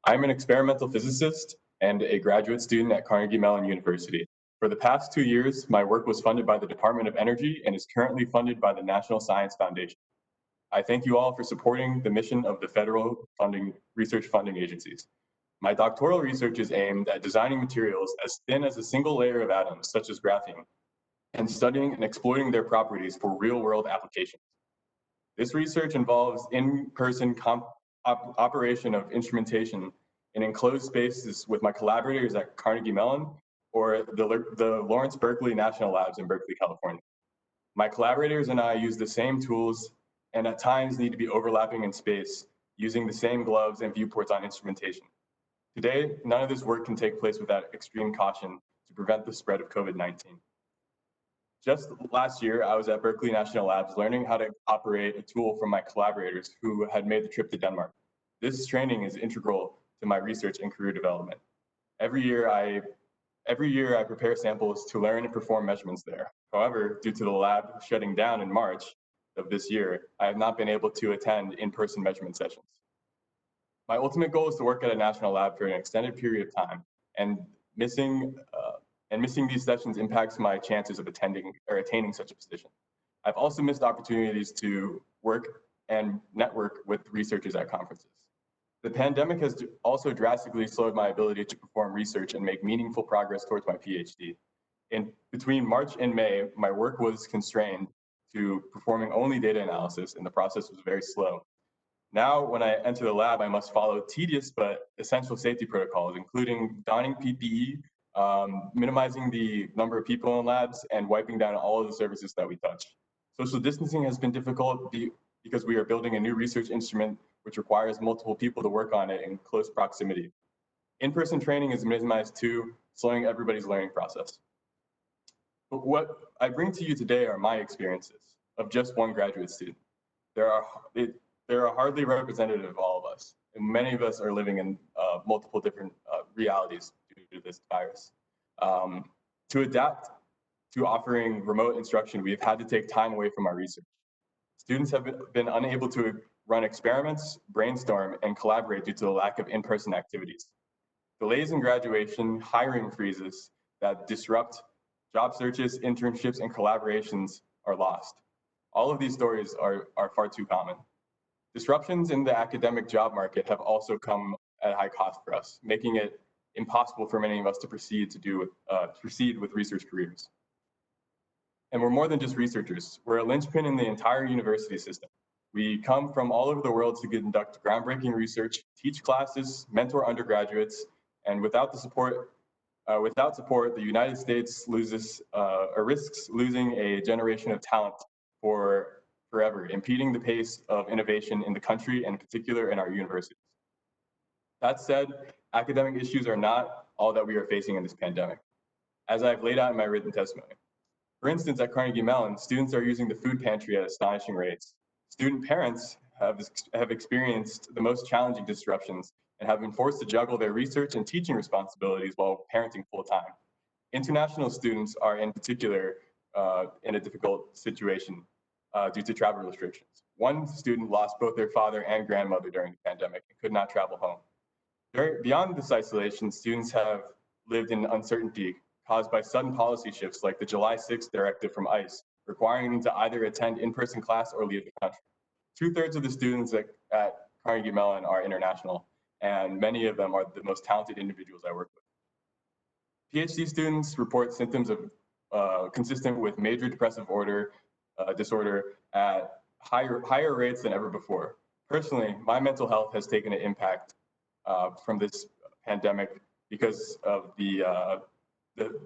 I'm an experimental physicist and a graduate student at Carnegie Mellon University. For the past 2 years, my work was funded by the Department of Energy and is currently funded by the National Science Foundation. I thank you all for supporting the mission of the federal research funding agencies. My doctoral research is aimed at designing materials as thin as a single layer of atoms, such as graphene, and studying and exploiting their properties for real-world applications. This research involves in-person operation of instrumentation in enclosed spaces with my collaborators at Carnegie Mellon or the Lawrence Berkeley National Labs in Berkeley, California. My collaborators and I use the same tools and at times need to be overlapping in space, using the same gloves and viewports on instrumentation. Today, none of this work can take place without extreme caution to prevent the spread of COVID-19. Just last year, I was at Berkeley National Labs learning how to operate a tool from my collaborators who had made the trip to Denmark. This training is integral to my research and career development. Every year I prepare samples to learn and perform measurements there. However, due to the lab shutting down in March of this year, I have not been able to attend in-person measurement sessions. My ultimate goal is to work at a national lab for an extended period of time, and missing these sessions impacts my chances of attending or attaining such a position. I've also missed opportunities to work and network with researchers at conferences. The pandemic has also drastically slowed my ability to perform research and make meaningful progress towards my Ph.D. In between March and May, my work was constrained to performing only data analysis, and the process was very slow. Now, when I enter the lab, I must follow tedious but essential safety protocols, including donning PPE, minimizing the number of people in labs, and wiping down all of the surfaces that we touch. Social distancing has been difficult because we are building a new research instrument which requires multiple people to work on it in close proximity. In-person training is minimized too, slowing everybody's learning process. But what I bring to you today are my experiences of just one graduate student. They are hardly representative of all of us, and many of us are living in multiple different realities due to this virus. To adapt to offering remote instruction, we have had to take time away from our research. Students have been unable to run experiments, brainstorm, and collaborate due to the lack of in-person activities. Delays in graduation, hiring freezes that disrupt job searches, internships, and collaborations are lost. All of these stories are far too common. Disruptions in the academic job market have also come at a high cost for us, making it impossible for many of us to proceed with research careers. And we're more than just researchers. We're a linchpin in the entire university system. We come from all over the world to conduct groundbreaking research, teach classes, mentor undergraduates, and without support, the United States risks losing a generation of talent forever, impeding the pace of innovation in the country and in particular in our universities. That said, academic issues are not all that we are facing in this pandemic, as I've laid out in my written testimony. For instance, at Carnegie Mellon, students are using the food pantry at astonishing rates. Student parents have experienced the most challenging disruptions and have been forced to juggle their research and teaching responsibilities while parenting full-time. International students are in particular in a difficult situation. due to travel restrictions. One student lost both their father and grandmother during the pandemic and could not travel home. Beyond this isolation, students have lived in uncertainty caused by sudden policy shifts like the July 6th directive from ICE, requiring them to either attend in-person class or leave the country. 2/3 of the students at Carnegie Mellon are international, and many of them are the most talented individuals I work with. Ph.D. students report symptoms of consistent with major depressive disorder at higher rates than ever before. Personally, my mental health has taken an impact from this pandemic because of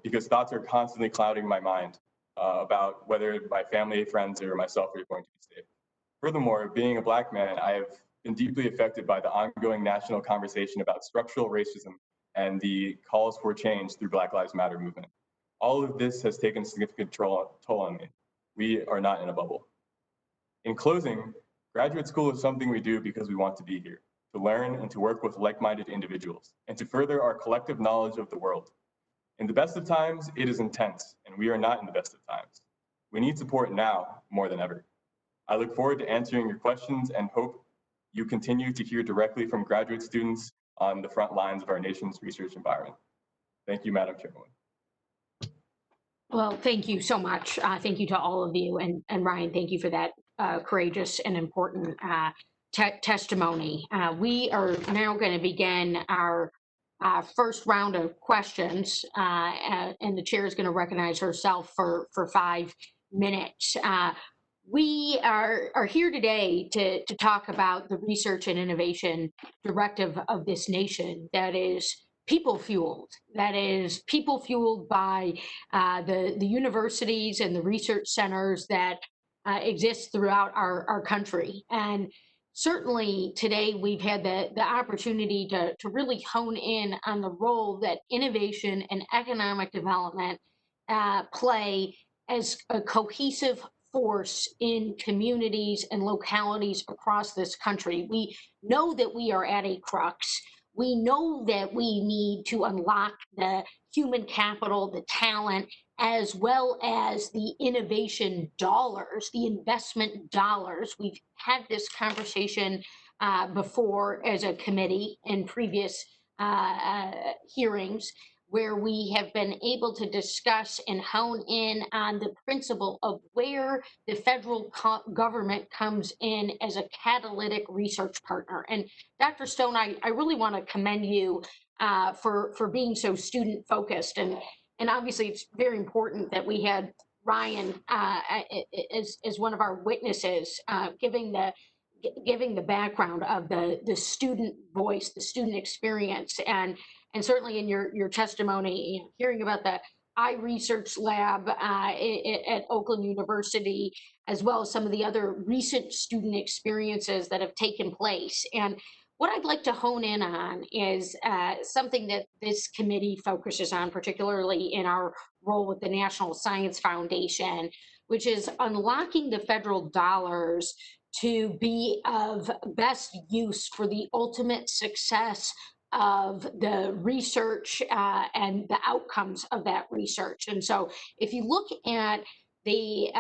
because thoughts are constantly clouding my mind about whether my family, friends, or myself are going to be safe. Furthermore, being a Black man, I have been deeply affected by the ongoing national conversation about structural racism and the calls for change through Black Lives Matter movement. All of this has taken a significant toll on me. We are not in a bubble. In closing, graduate school is something we do because we want to be here, to learn and to work with like-minded individuals, and to further our collective knowledge of the world. In the best of times, it is intense, and we are not in the best of times. We need support now more than ever. I look forward to answering your questions and hope you continue to hear directly from graduate students on the front lines of our nation's research environment. Thank you, Madam Chairwoman. Well, thank you so much. Thank you to all of you. And Ryan, thank you for that courageous and important testimony. We are now going to begin our first round of questions, and the chair is going to recognize herself for 5 minutes. We are here today to talk about the research and innovation directive of this nation that is people-fueled, by the universities and the research centers that exist throughout our country. And certainly today we've had the opportunity to really hone in on the role that innovation and economic development play as a cohesive force in communities and localities across this country. We know that we are at a crux. We know that we need to unlock the human capital, the talent, as well as the innovation dollars, the investment dollars. We've had this conversation before as a committee in previous hearings, where we have been able to discuss and hone in on the principle of where the federal government comes in as a catalytic research partner. And Dr. Stone, I really want to commend you for being so student focused. And obviously it's very important that we had Ryan as one of our witnesses, giving the background of the student voice, the student experience. And certainly in your testimony, hearing about the iResearch Lab at Oakland University, as well as some of the other recent student experiences that have taken place. And what I'd like to hone in on is something that this committee focuses on, particularly in our role with the National Science Foundation, which is unlocking the federal dollars to be of best use for the ultimate success of the research and the outcomes of that research. And so if you look at the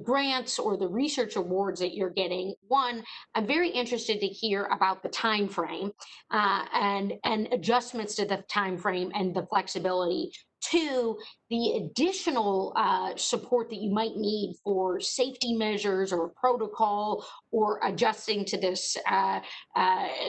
grants or the research awards that you're getting, one, I'm very interested to hear about the time frame and adjustments to the time frame and the flexibility. Two, the additional support that you might need for safety measures or protocol or adjusting to this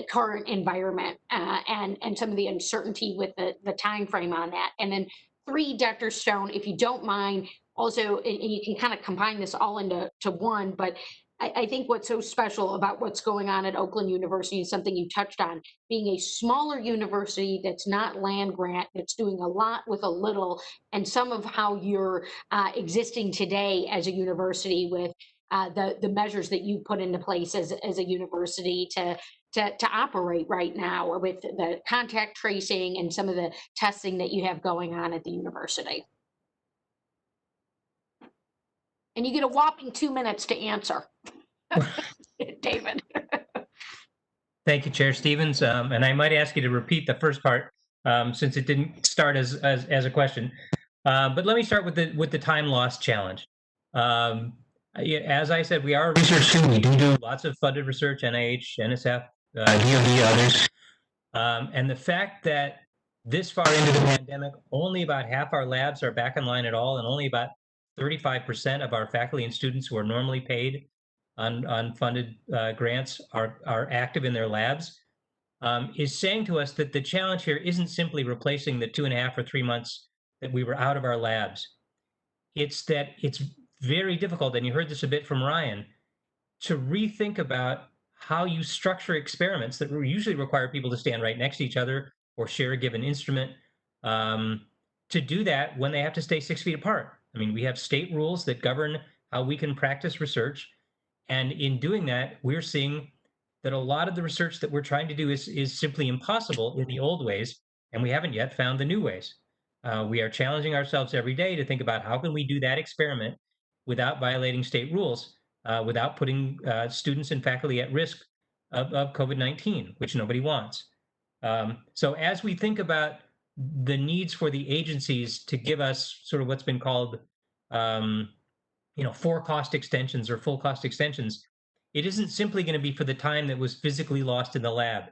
current environment and some of the uncertainty with the time frame on that. And then three, Dr. Stone, if you don't mind, also, and you can kind of combine this all into one, but I think what's so special about what's going on at Oakland University is something you touched on, being a smaller university that's not land grant, that's doing a lot with a little, and some of how you're existing today as a university with the measures that you put into place as a university to operate right now with the contact tracing and some of the testing that you have going on at the university. And you get a whopping 2 minutes to answer. David. Thank you, Chair Stevens. And I might ask you to repeat the first part since it didn't start as a question. But let me start with the time loss challenge. Yeah, as I said, we are a research team. We do lots of funded research, NIH, NSF, DoD, others. And the fact that this far into the pandemic, only about half our labs are back online at all, and only about 35% of our faculty and students who are normally paid on funded grants are active in their labs, is saying to us that the challenge here isn't simply replacing the 2.5 or 3 months that we were out of our labs. It's that it's very difficult, and you heard this a bit from Ryan, to rethink about how you structure experiments that usually require people to stand right next to each other or share a given instrument, to do that when they have to stay 6 feet apart. I mean, we have state rules that govern how we can practice research. And in doing that, we're seeing that a lot of the research that we're trying to do is simply impossible in the old ways, and we haven't yet found the new ways. We are challenging ourselves every day to think about how can we do that experiment without violating state rules, without putting students and faculty at risk of COVID-19, which nobody wants. So as we think about the needs for the agencies to give us sort of what's been called for cost extensions or full cost extensions, it isn't simply going to be for the time that was physically lost in the lab.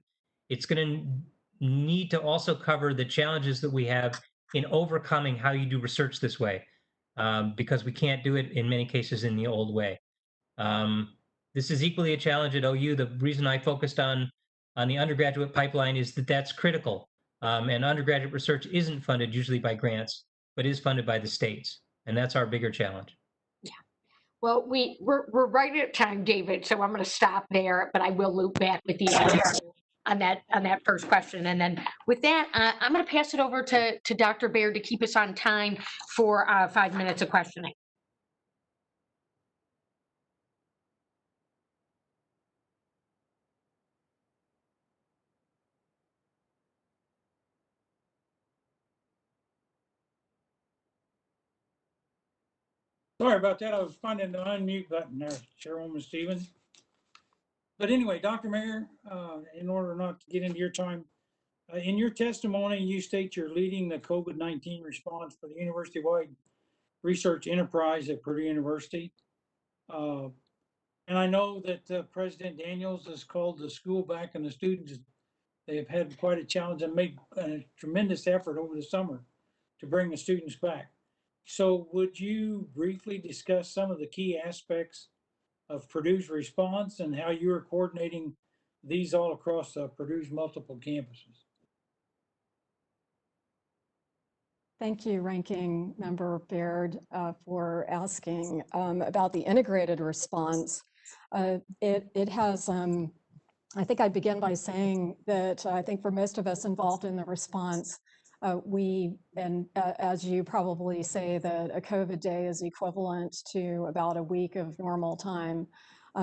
It's going to need to also cover the challenges that we have in overcoming how you do research this way, because we can't do it in many cases in the old way. This is equally a challenge at OU. The reason I focused on the undergraduate pipeline is that that's critical. And undergraduate research isn't funded usually by grants, but is funded by the states. And that's our bigger challenge. Well, we're right at time, David, so I'm going to stop there, but I will loop back with you on that first question. And then with that, I'm going to pass it over to Dr. Baird to keep us on time for 5 minutes of questioning. Sorry about that. I was finding the unmute button there, Chairwoman Stevens. But anyway, Dr. Mayor, in order not to get into your time, in your testimony, you state you're leading the COVID-19 response for the university-wide research enterprise at Purdue University. And I know that President Daniels has called the school back and the students, they have had quite a challenge and made a tremendous effort over the summer to bring the students back. So would you briefly discuss some of the key aspects of Purdue's response and how you are coordinating these all across Purdue's multiple campuses? Thank you, Ranking Member Baird, for asking about the integrated response. It has, I think I'd begin by saying that I think for most of us involved in the response, as you probably say, that a COVID day is equivalent to about a week of normal time.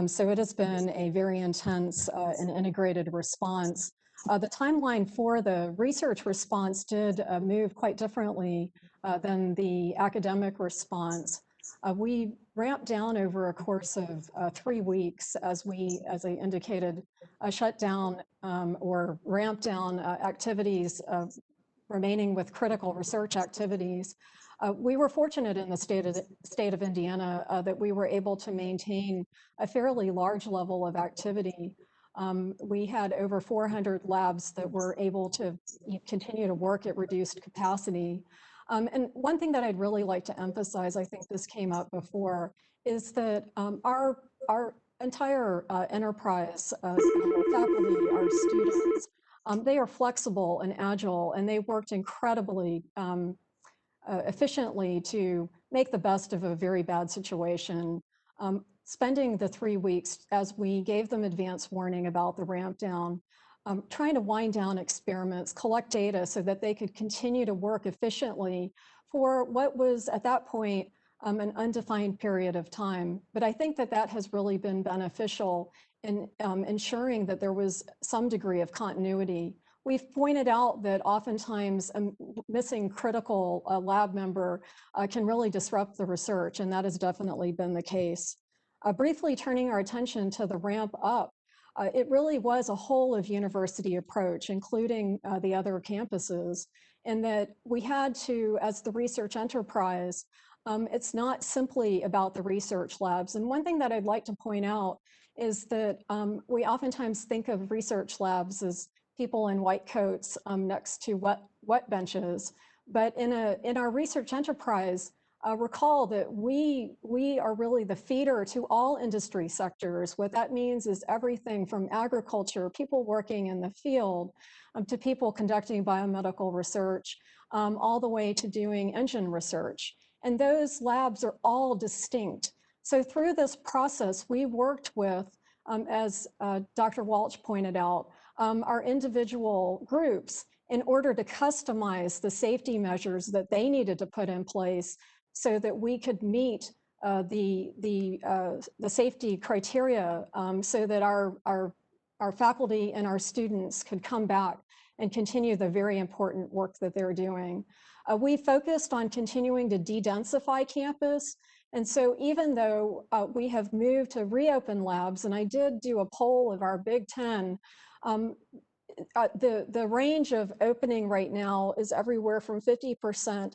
So it has been a very intense and integrated response. The timeline for the research response did move quite differently than the academic response. We ramped down over a course of 3 weeks as I indicated, shut down or ramped down activities remaining with critical research activities. We were fortunate in the state of Indiana that we were able to maintain a fairly large level of activity. We had over 400 labs that were able to continue to work at reduced capacity. And one thing that I'd really like to emphasize, I think this came up before, is that our entire enterprise, our faculty, our students, they are flexible and agile, and they worked incredibly efficiently to make the best of a very bad situation. Spending the 3 weeks as we gave them advance warning about the ramp down, trying to wind down experiments, collect data so that they could continue to work efficiently for what was at that point an undefined period of time. But I think that that has really been beneficial in ensuring that there was some degree of continuity. We've pointed out that oftentimes a missing critical lab member can really disrupt the research, and that has definitely been the case. Briefly turning our attention to the ramp up, it really was a whole of university approach, including the other campuses, in that we had to, as the research enterprise, It's not simply about the research labs. And one thing that I'd like to point out is that we oftentimes think of research labs as people in white coats next to wet benches. But in our research enterprise, recall that we are really the feeder to all industry sectors. What that means is everything from agriculture, people working in the field, to people conducting biomedical research, all the way to doing engine research. And those labs are all distinct. So through this process, we worked with, as Dr. Walsh pointed out, our individual groups in order to customize the safety measures that they needed to put in place so that we could meet the safety criteria so that our faculty and our students could come back and continue the very important work that they're doing. We focused on continuing to de-densify campus. And so even though we have moved to reopen labs, and I did do a poll of our Big Ten, the range of opening right now is everywhere from 50%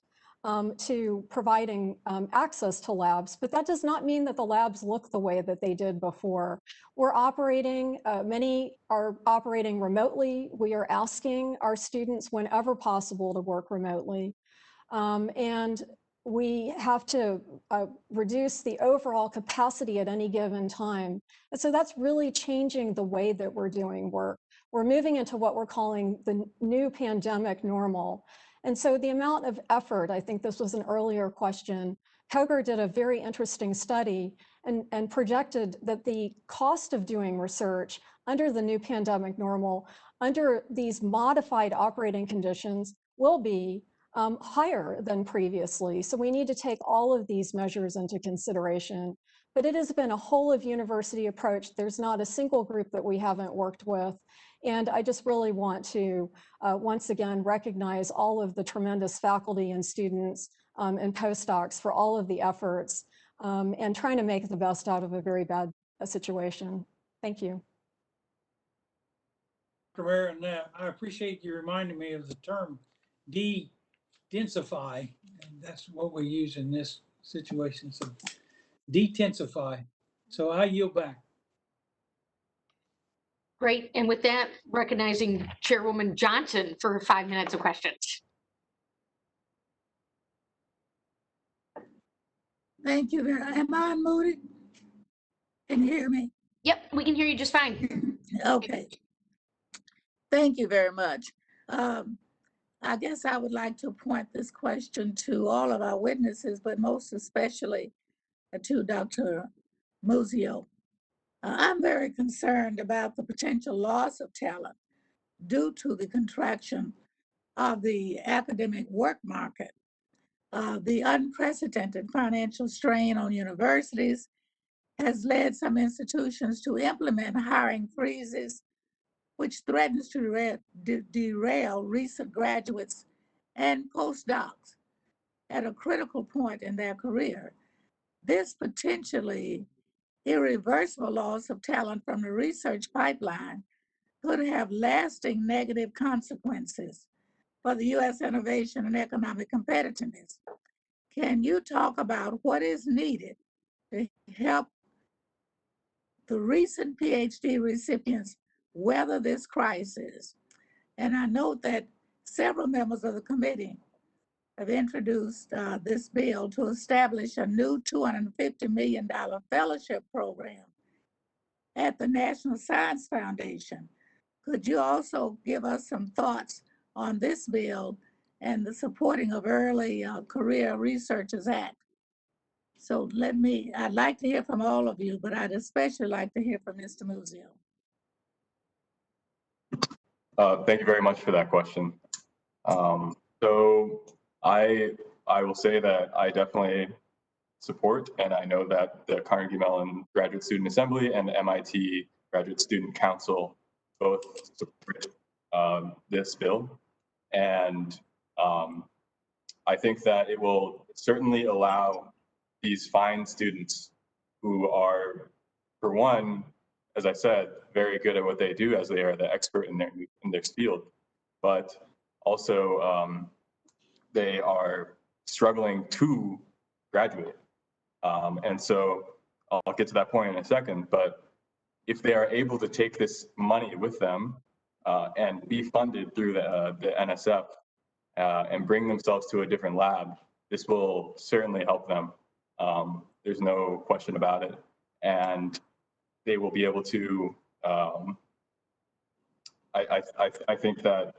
to providing access to labs, but that does not mean that the labs look the way that they did before. We're operating, many are operating remotely. We are asking our students whenever possible to work remotely. And we have to reduce the overall capacity at any given time. And so that's really changing the way that we're doing work. We're moving into what we're calling the new pandemic normal. And so the amount of effort, I think this was an earlier question, Koger did a very interesting study and projected that the cost of doing research under the new pandemic normal, under these modified operating conditions, will be higher than previously. So we need to take all of these measures into consideration. But it has been a whole of university approach. There's not a single group that we haven't worked with. And I just really want to, once again, recognize all of the tremendous faculty and students and postdocs for all of the efforts and trying to make the best out of a very bad situation. Thank you. Dr. Ware, and I appreciate you reminding me of the term de-densify. And that's what we use in this situation. So de-tensify. So I yield back. Great. And with that, recognizing Chairwoman Johnson for 5 minutes of questions. Thank you very much. Am I unmuted? Can you hear me? Yep, we can hear you just fine. Okay. Thank you very much. I guess I would like to point this question to all of our witnesses, but most especially to Dr. Muzzio. I'm very concerned about the potential loss of talent due to the contraction of the academic work market. The unprecedented financial strain on universities has led some institutions to implement hiring freezes, which threatens to derail recent graduates and postdocs at a critical point in their career. This potentially irreversible loss of talent from the research pipeline could have lasting negative consequences for the U.S. innovation and economic competitiveness. Can you talk about what is needed to help the recent Ph.D. recipients weather this crisis? And I note that several members of the committee have introduced this bill to establish a new $250 million fellowship program at the National Science Foundation. Could you also give us some thoughts on this bill and the supporting of Early Career Researchers Act? So I'd like to hear from all of you, but I'd especially like to hear from Mr. Muzzio. Thank you very much for that question. So I will say that I definitely support, and I know that the Carnegie Mellon Graduate Student Assembly and the MIT Graduate Student Council both support this bill. And I think that it will certainly allow these fine students who are, for one, as I said, very good at what they do as they are the expert in their field, but also they are struggling to graduate. And so I'll get to that point in a second, but if they are able to take this money with them and be funded through the NSF and bring themselves to a different lab, this will certainly help them. There's no question about it. And they will be able to, I think that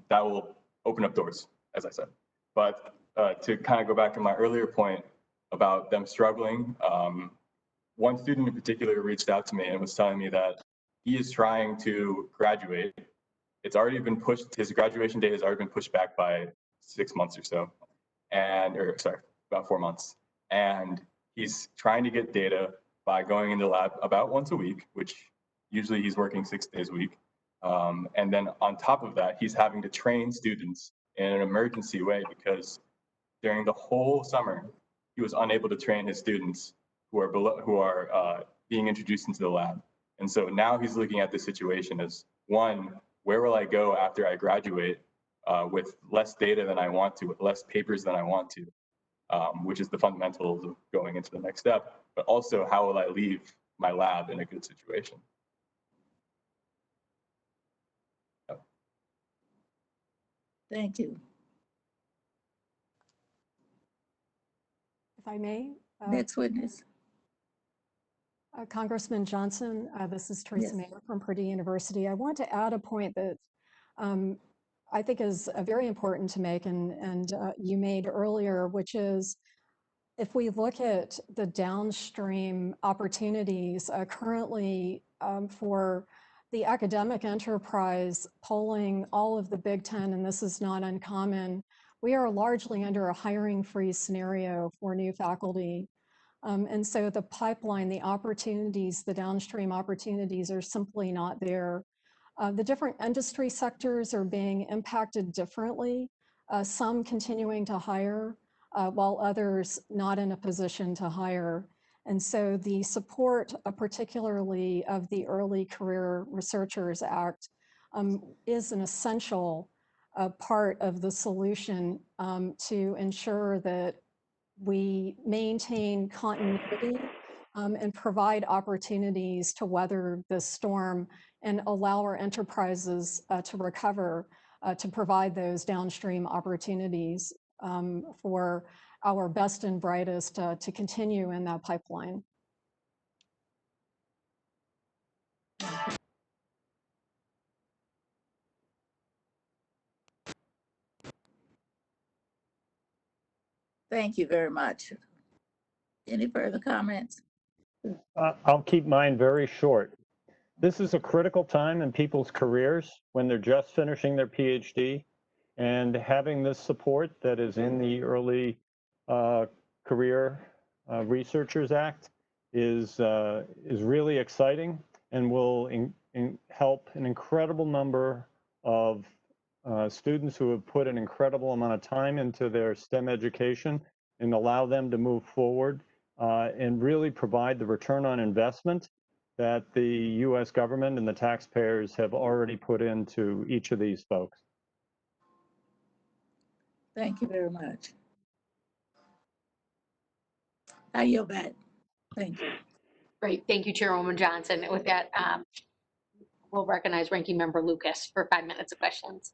that will open up doors, as I said. But to kind of go back to my earlier point about them struggling, one student in particular reached out to me and was telling me that he is trying to graduate. It's already been pushed, his graduation date has already been pushed back by 6 months or so, or sorry, about 4 months. And he's trying to get data by going into the lab about once a week, which usually he's working 6 days a week. And then on top of that, he's having to train students in an emergency way because during the whole summer, he was unable to train his students who are being introduced into the lab. And so now he's looking at this situation as, one, where will I go after I graduate with less data than I want to, with less papers than I want to, which is the fundamentals of going into the next step, but also how will I leave my lab in a good situation? Thank you. If I may, Next witness. Congressman Johnson, this is Theresa Yes. Mayer from Purdue University. I want to add a point that I think is very important to make, and you made earlier, which is if we look at the downstream opportunities currently for the academic enterprise, polling all of the Big Ten, and this is not uncommon, we are largely under a hiring freeze scenario for new faculty. And so the pipeline, the opportunities, the downstream opportunities are simply not there. The different industry sectors are being impacted differently, some continuing to hire, while others not in a position to hire. And so the support, particularly of the Early Career Researchers Act, is an essential part of the solution to ensure that we maintain continuity and provide opportunities to weather the storm and allow our enterprises to recover, to provide those downstream opportunities for our best and brightest to continue in that pipeline. Thank you very much. Any further comments? I'll keep mine very short. This is a critical time in people's careers when they're just finishing their PhD, and having this support that is in the Early Career Researchers Act is really exciting and will help an incredible number of students who have put an incredible amount of time into their STEM education and allow them to move forward and really provide the return on investment that the U.S. government and the taxpayers have already put into each of these folks. Thank you very much. I yield back. Thank you. Great, thank you, Chairwoman Johnson. And with that, we'll recognize Ranking Member Lucas for 5 minutes of questions.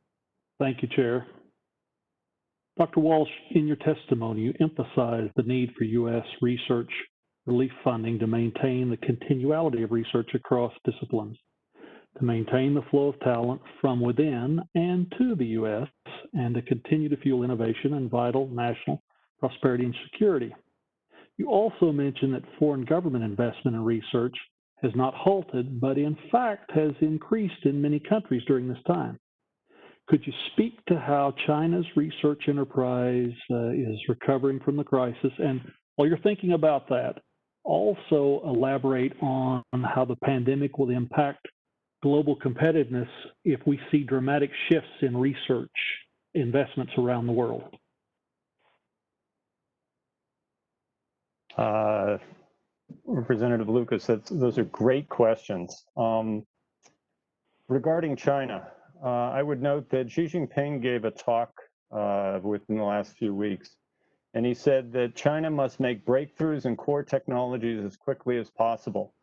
Thank you, Chair. Dr. Walsh, in your testimony, you emphasized the need for U.S. research relief funding to maintain the continuality of research across disciplines, to maintain the flow of talent from within and to the U.S., and to continue to fuel innovation and vital national prosperity and security. You also mentioned that foreign government investment in research has not halted, but in fact has increased in many countries during this time. Could you speak to how China's research enterprise is recovering from the crisis? And while you're thinking about that, also elaborate on how the pandemic will impact global competitiveness if we see dramatic shifts in research investments around the world. Representative Lucas, those are great questions. Regarding China, I would note that Xi Jinping gave a talk within the last few weeks, And he said that China must make breakthroughs in core technologies as quickly as possible.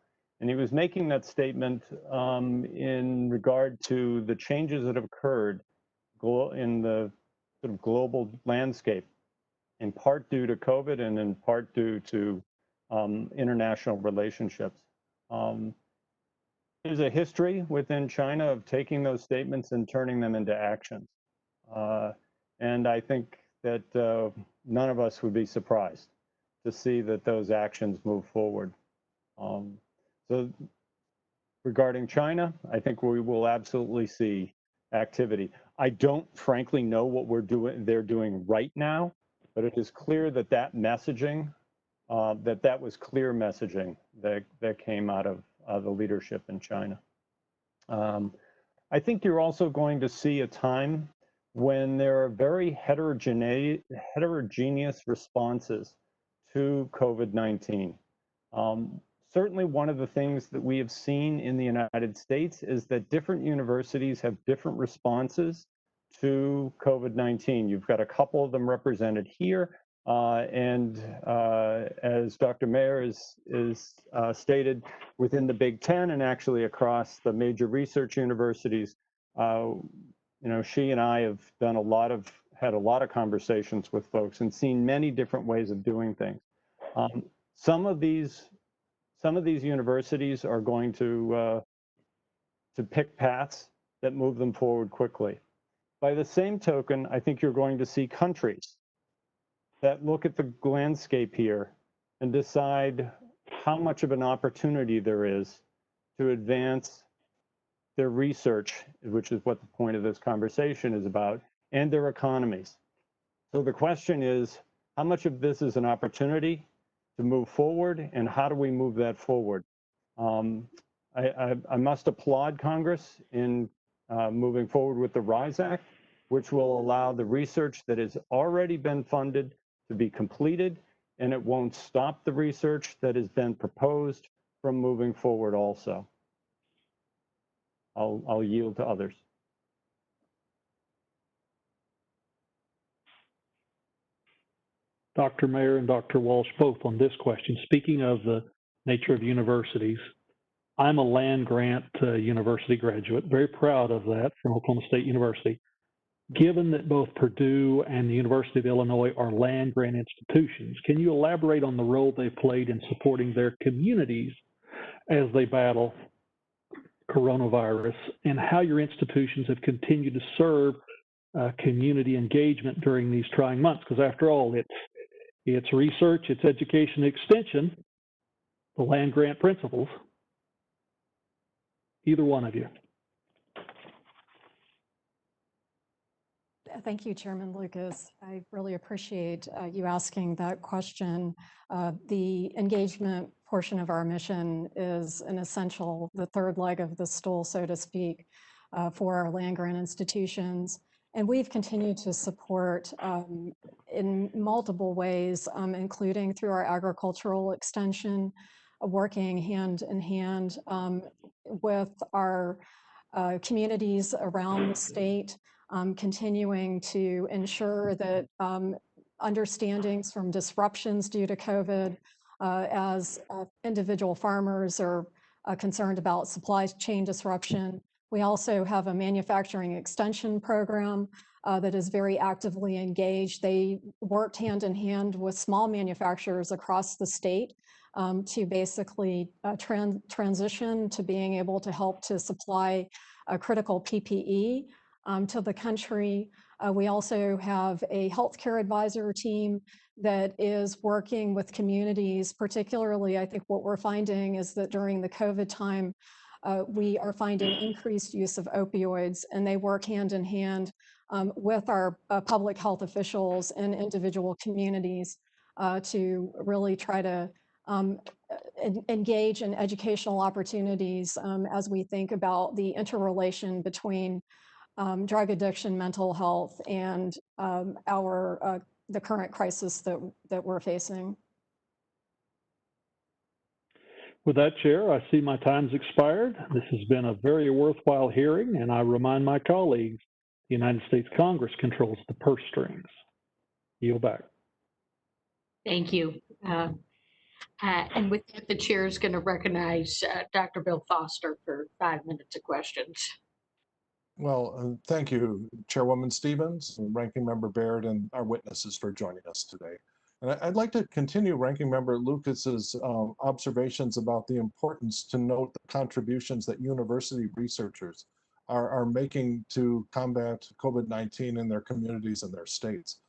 And he was making that statement in regard to the changes that have occurred in the sort of global landscape, in part due to COVID and in part due to international relationships. There's a history within China of taking those statements and turning them into actions. And I think that none of us would be surprised to see that those actions move forward. So regarding China, I think we will absolutely see activity. I don't frankly know what they're doing right now, but it is clear that that messaging, that was clear messaging that came out of the leadership in China. I think you're also going to see a time when there are very heterogeneous responses to COVID-19. Certainly one of the things that we have seen in the United States is that different universities have different responses to COVID-19. You've got a couple of them represented here. And as Dr. Mayer is stated, within the Big Ten and actually across the major research universities, she and I have had a lot of conversations with folks and seen many different ways of doing things. Some of these universities are going to pick paths that move them forward quickly. By the same token, I think you're going to see countries that look at the landscape here and decide how much of an opportunity there is to advance their research, which is what the point of this conversation is about, and their economies. So the question is, how much of this is an opportunity to move forward, and how do we move that forward? I must applaud Congress in moving forward with the RISE Act, which will allow the research that has already been funded to be completed, and it won't stop the research that has been proposed from moving forward also. I'll yield to others. Dr. Mayer and Dr. Walsh, both on this question. Speaking of the nature of universities, I'm a land grant university graduate, very proud of that from Oklahoma State University. Given that both Purdue and the University of Illinois are land grant institutions, can you elaborate on the role they've played in supporting their communities as they battle coronavirus, and how your institutions have continued to serve community engagement during these trying months? Because after all, it's research, it's education extension, the land grant principles. Either one of you. Thank you, Chairman Lucas. I really appreciate you asking that question. The engagement portion of our mission is an essential, the third leg of the stool, so to speak, for our land grant institutions. And we've continued to support in multiple ways, including through our agricultural extension, working hand in hand with our communities around the state, continuing to ensure that understandings from disruptions due to COVID, as individual farmers are concerned about supply chain disruption. We also have a manufacturing extension program that is very actively engaged. They worked hand in hand with small manufacturers across the state to basically transition to being able to help to supply critical PPE to the country. We also have a healthcare advisor team that is working with communities. Particularly, I think what we're finding is that during the COVID time, we are finding increased use of opioids, and they work hand in hand with our public health officials in individual communities to really try to engage in educational opportunities as we think about the interrelation between drug addiction, mental health, and the current crisis that we're facing. With that, Chair, I see my time's expired. This has been a very worthwhile hearing, and I remind my colleagues, the United States Congress controls the purse strings. Yield back. Thank you. And with that, the chair is going to recognize Dr. Bill Foster for 5 minutes of questions. Well, thank you, Chairwoman Stevens, and Ranking Member Baird, and our witnesses for joining us today. And I'd like to continue Ranking Member Lucas's observations about the importance to note the contributions that university researchers are making to combat COVID-19 in their communities and their states.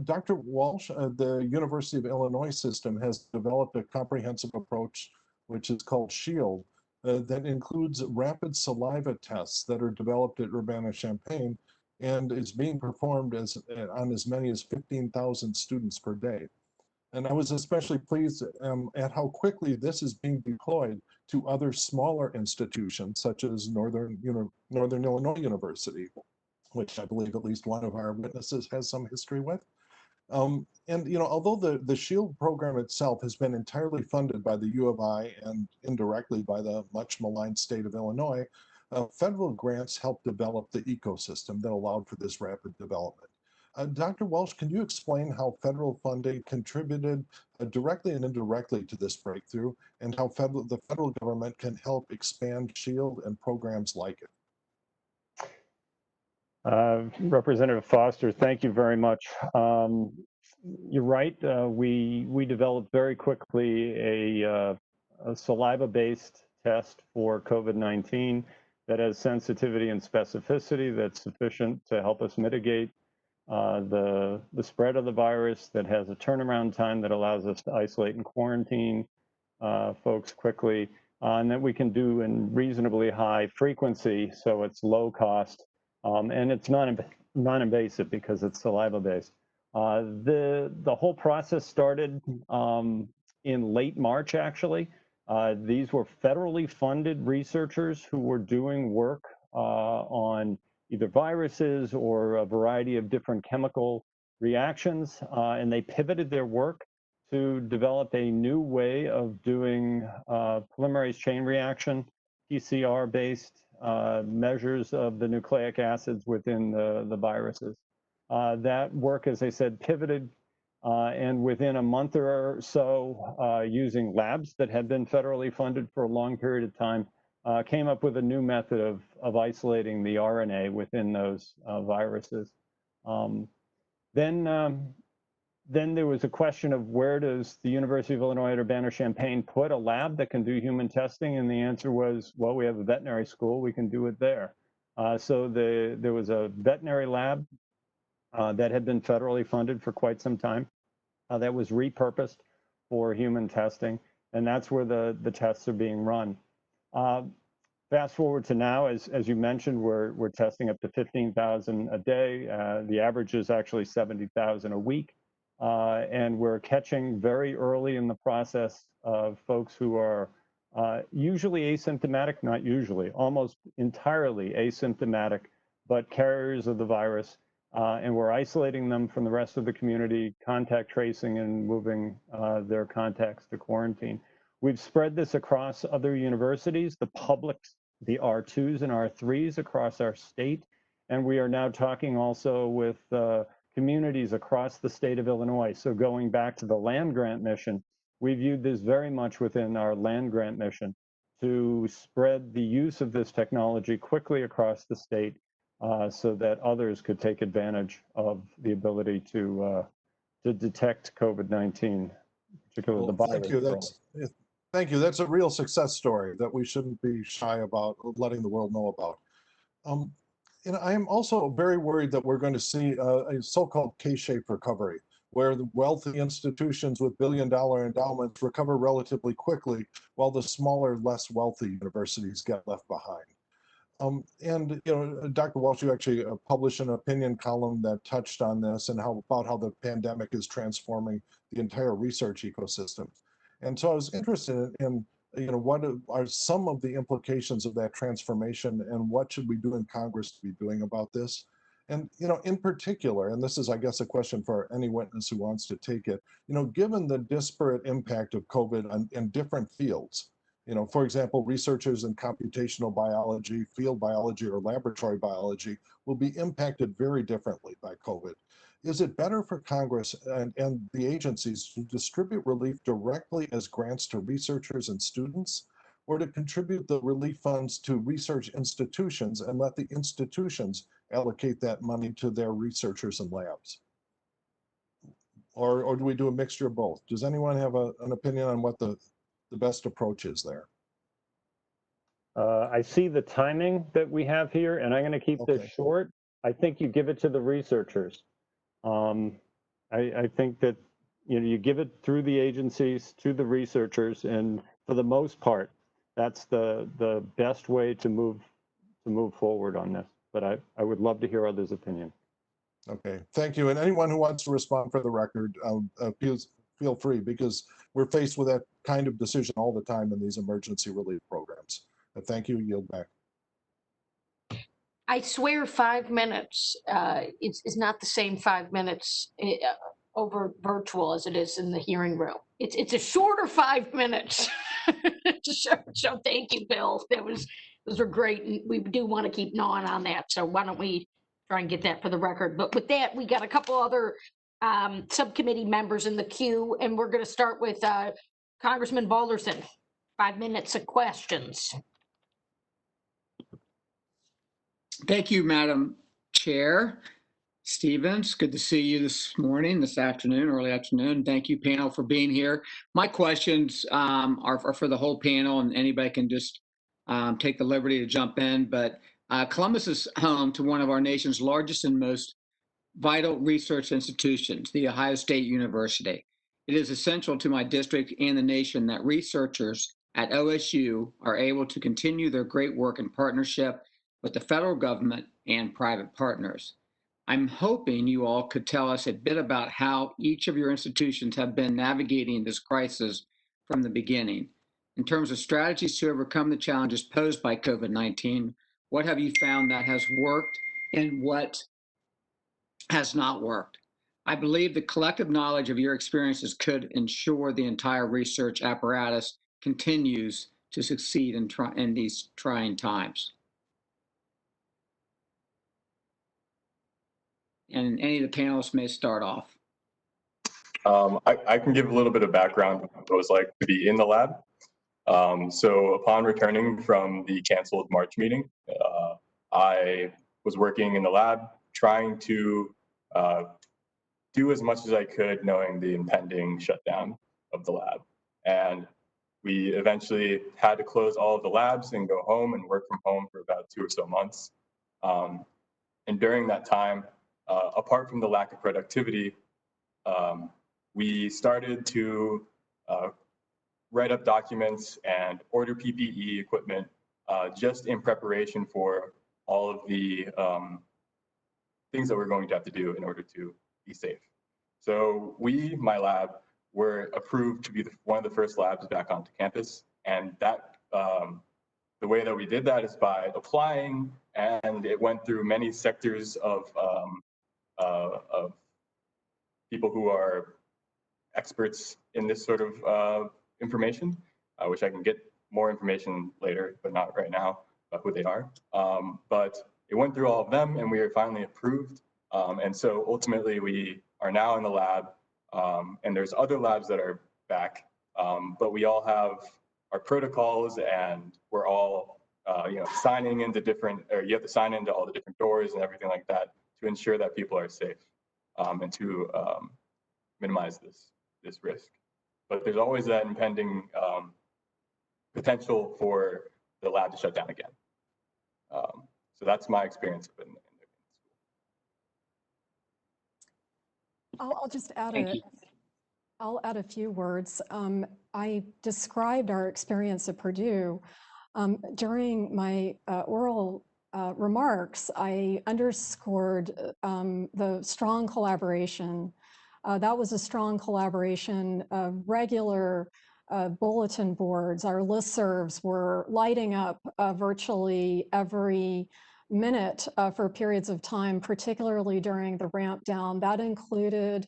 Dr. Walsh, the University of Illinois system has developed a comprehensive approach, which is called SHIELD, that includes rapid saliva tests that are developed at Urbana-Champaign and is being performed on as many as 15,000 students per day. And I was especially pleased at how quickly this is being deployed to other smaller institutions, such as Northern Illinois University, which I believe at least one of our witnesses has some history with. And although the SHIELD program itself has been entirely funded by the U of I and indirectly by the much maligned state of Illinois, federal grants helped develop the ecosystem that allowed for this rapid development. Dr. Walsh, can you explain how federal funding contributed directly and indirectly to this breakthrough, and how the federal government can help expand SHIELD and programs like it? Representative Foster, thank you very much. You're right. We developed very quickly a saliva-based test for COVID-19 that has sensitivity and specificity that's sufficient to help us mitigate the spread of the virus, that has a turnaround time that allows us to isolate and quarantine folks quickly, and that we can do in reasonably high frequency, so it's low cost. And it's non-invasive because it's saliva-based. The whole process started in late March, actually. These were federally funded researchers who were doing work on either viruses or a variety of different chemical reactions, and they pivoted their work to develop a new way of doing polymerase chain reaction, PCR-based measures of the nucleic acids within the viruses. That work, as I said, pivoted, and within a month or so, using labs that had been federally funded for a long period of time, came up with a new method of isolating the RNA within those viruses. Then there was a question of where does the University of Illinois at Urbana-Champaign put a lab that can do human testing? And the answer was, well, we have a veterinary school, we can do it there. So there was a veterinary lab that had been federally funded for quite some time that was repurposed for human testing. And that's where the tests are being run. Fast forward to now, as you mentioned, we're testing up to 15,000 a day. The average is actually 70,000 a week. And we're catching very early in the process of folks who are usually asymptomatic, not usually, almost entirely asymptomatic, but carriers of the virus. And we're isolating them from the rest of the community, contact tracing and moving their contacts to quarantine. We've spread this across other universities, the publics, the R2s and R3s across our state. And we are now talking also with communities across the state of Illinois. So going back to the land grant mission, we viewed this very much within our land grant mission to spread the use of this technology quickly across the state so that others could take advantage of the ability to detect COVID-19, particularly the virus. Thank you. That's a real success story that we shouldn't be shy about letting the world know about. I am also very worried that we're going to see a so-called K-shaped recovery, where the wealthy institutions with billion-dollar endowments recover relatively quickly, while the smaller, less wealthy universities get left behind. Dr. Walsh, you actually published an opinion column that touched on this and about how the pandemic is transforming the entire research ecosystem. And so I was interested in what are some of the implications of that transformation, and what should we do in Congress to be doing about this? And, in particular, and this is, I guess, a question for any witness who wants to take it, given the disparate impact of COVID in different fields, For example, researchers in computational biology, field biology, or laboratory biology will be impacted very differently by COVID. Is it better for Congress and the agencies to distribute relief directly as grants to researchers and students, or to contribute the relief funds to research institutions and let the institutions allocate that money to their researchers and labs? Or do we do a mixture of both? Does anyone have an opinion on what the best approach is there? I see the timing that we have here, and I'm going to keep this Okay. short. I think you give it to the researchers. I think that you give it through the agencies to the researchers, and for the most part, that's the best way to move forward on this. But I would love to hear others' opinion. Okay, thank you. And anyone who wants to respond for the record, feel free, because we're faced with that kind of decision all the time in these emergency relief programs. Thank you. Yield back. I swear 5 minutes is not the same 5 minutes over virtual as it is in the hearing room. It's a shorter 5 minutes. So thank you, Bill. Those were great. And we do want to keep gnawing on that. So why don't we try and get that for the record? But with that, we got a couple other subcommittee members in the queue, and we're going to start with Congressman Balderson. 5 minutes of questions. Thank you, Madam Chair. Stevens, good to see you this morning, this afternoon, early afternoon. Thank you, panel, for being here. My questions are for the whole panel, and anybody can just take the liberty to jump in. But Columbus is home to one of our nation's largest and most vital research institutions, the Ohio State University. It is essential to my district and the nation that researchers at OSU are able to continue their great work in partnership with the federal government and private partners. I'm hoping you all could tell us a bit about how each of your institutions have been navigating this crisis from the beginning. In terms of strategies to overcome the challenges posed by COVID-19, what have you found that has worked and what has not worked? I believe the collective knowledge of your experiences could ensure the entire research apparatus continues to succeed in these trying times. And any of the panelists may start off. I can give a little bit of background on what it was like to be in the lab. So upon returning from the canceled March meeting, I was working in the lab trying to do as much as I could, knowing the impending shutdown of the lab. And we eventually had to close all of the labs and go home and work from home for about 2 or so months. And during that time, apart from the lack of productivity, we started to write up documents and order PPE equipment just in preparation for all of the things that we're going to have to do in order to be safe. So my lab, were approved to be one of the first labs back onto campus. And that the way that we did that is by applying, and it went through many sectors of people who are experts in this sort of information, which I can get more information later, but not right now about who they are. But it went through all of them, and we were finally approved. And so ultimately, we are now in the lab, and there's other labs that are back, but we all have our protocols, and we're all signing into different, or you have to sign into all the different doors and everything like that to ensure that people are safe and to minimize this risk. But there's always that impending potential for the lab to shut down again. So that's my experience in the school. I'll just add Thank you. I'll add a few words. I described our experience at Purdue. During my oral remarks, I underscored the strong collaboration. That was a strong collaboration of regular bulletin boards. Our listservs were lighting up virtually every minute for periods of time, particularly during the ramp down. That included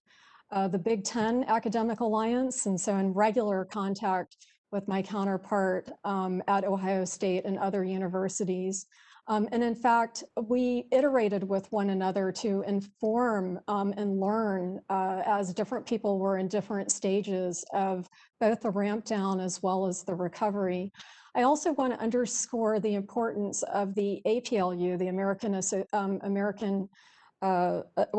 the Big Ten Academic Alliance, and so in regular contact with my counterpart at Ohio State and other universities. And in fact, we iterated with one another to inform and learn as different people were in different stages of both the ramp down as well as the recovery. I also want to underscore the importance of the APLU, the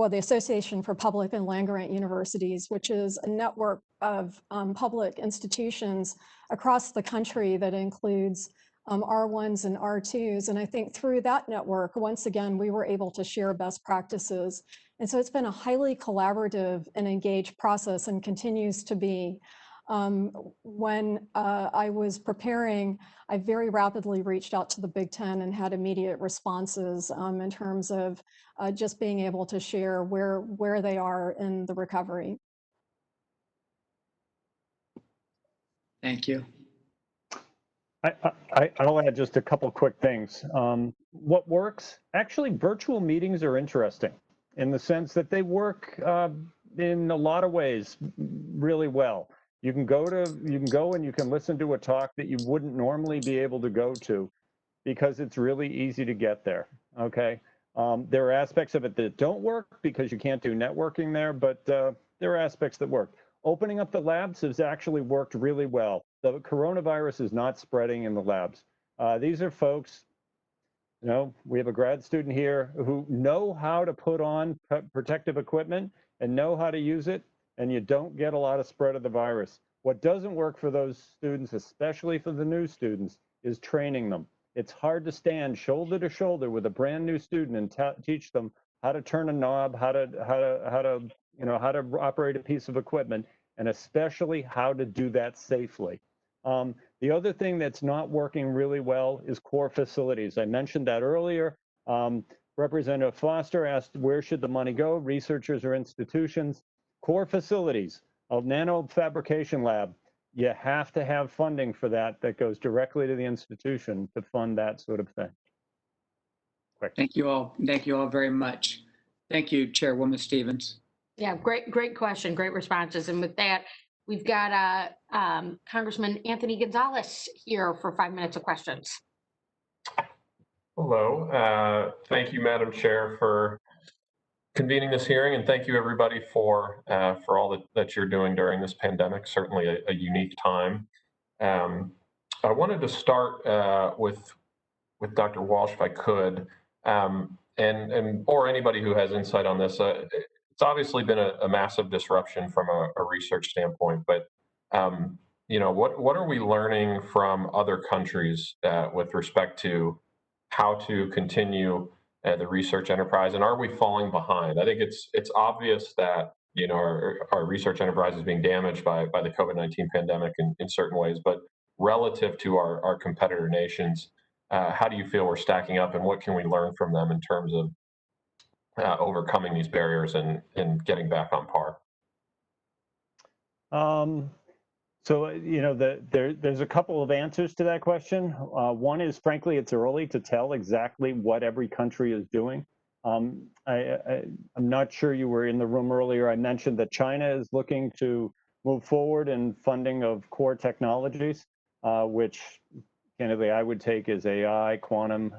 the Association for Public and Land-Grant Universities, which is a network of public institutions across the country that includes R1s and R2s. And I think through that network, once again, we were able to share best practices. And so it's been a highly collaborative and engaged process and continues to be. When I was preparing, I very rapidly reached out to the Big Ten and had immediate responses in terms of just being able to share where they are in the recovery. Thank you. I'll add just a couple quick things. What works? Actually, virtual meetings are interesting in the sense that they work in a lot of ways really well. You can go and you can listen to a talk that you wouldn't normally be able to go to because it's really easy to get there. Okay. There are aspects of it that don't work because you can't do networking there, but there are aspects that work. Opening up the labs has actually worked really well. The coronavirus is not spreading in the labs. These are folks, we have a grad student here who know how to put on protective equipment and know how to use it, and you don't get a lot of spread of the virus. What doesn't work for those students, especially for the new students, is training them. It's hard to stand shoulder to shoulder with a brand new student and teach them how to turn a knob, how to operate a piece of equipment, and especially how to do that safely. The other thing that's not working really well is core facilities. I mentioned that earlier. Representative Foster asked, where should the money go? Researchers or institutions? Core facilities, a nanofabrication lab. You have to have funding for that goes directly to the institution to fund that sort of thing. Quick. Thank you all. Thank you all very much. Thank you, Chairwoman Stevens. Yeah, great question, great responses. And with that, we've got Congressman Anthony Gonzalez here for 5 minutes of questions. Hello. Thank you, Madam Chair, for convening this hearing, and thank you everybody for all that you're doing during this pandemic. Certainly a unique time. I wanted to start with Dr. Walsh, if I could, and or anybody who has insight on this. It's obviously been a massive disruption from a research standpoint, but what are we learning from other countries with respect to how to continue the research enterprise, and are we falling behind? I think it's obvious that our research enterprise is being damaged by the COVID-19 pandemic in certain ways, but relative to our competitor nations, how do you feel we're stacking up, and what can we learn from them in terms of overcoming these barriers and getting back on par? So, there's a couple of answers to that question. One is, frankly, it's early to tell exactly what every country is doing. I'm not sure you were in the room earlier. I mentioned that China is looking to move forward in funding of core technologies, which, candidly, I would take as AI, quantum,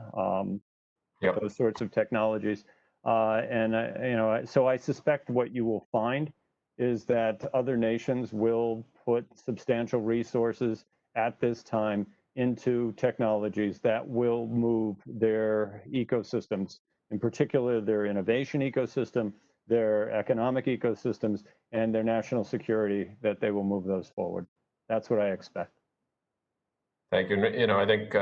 those sorts of technologies. So I suspect what you will find is that other nations will put substantial resources at this time into technologies that will move their ecosystems, in particular their innovation ecosystem, their economic ecosystems, and their national security, that they will move those forward. That's what I expect. Thank you. I think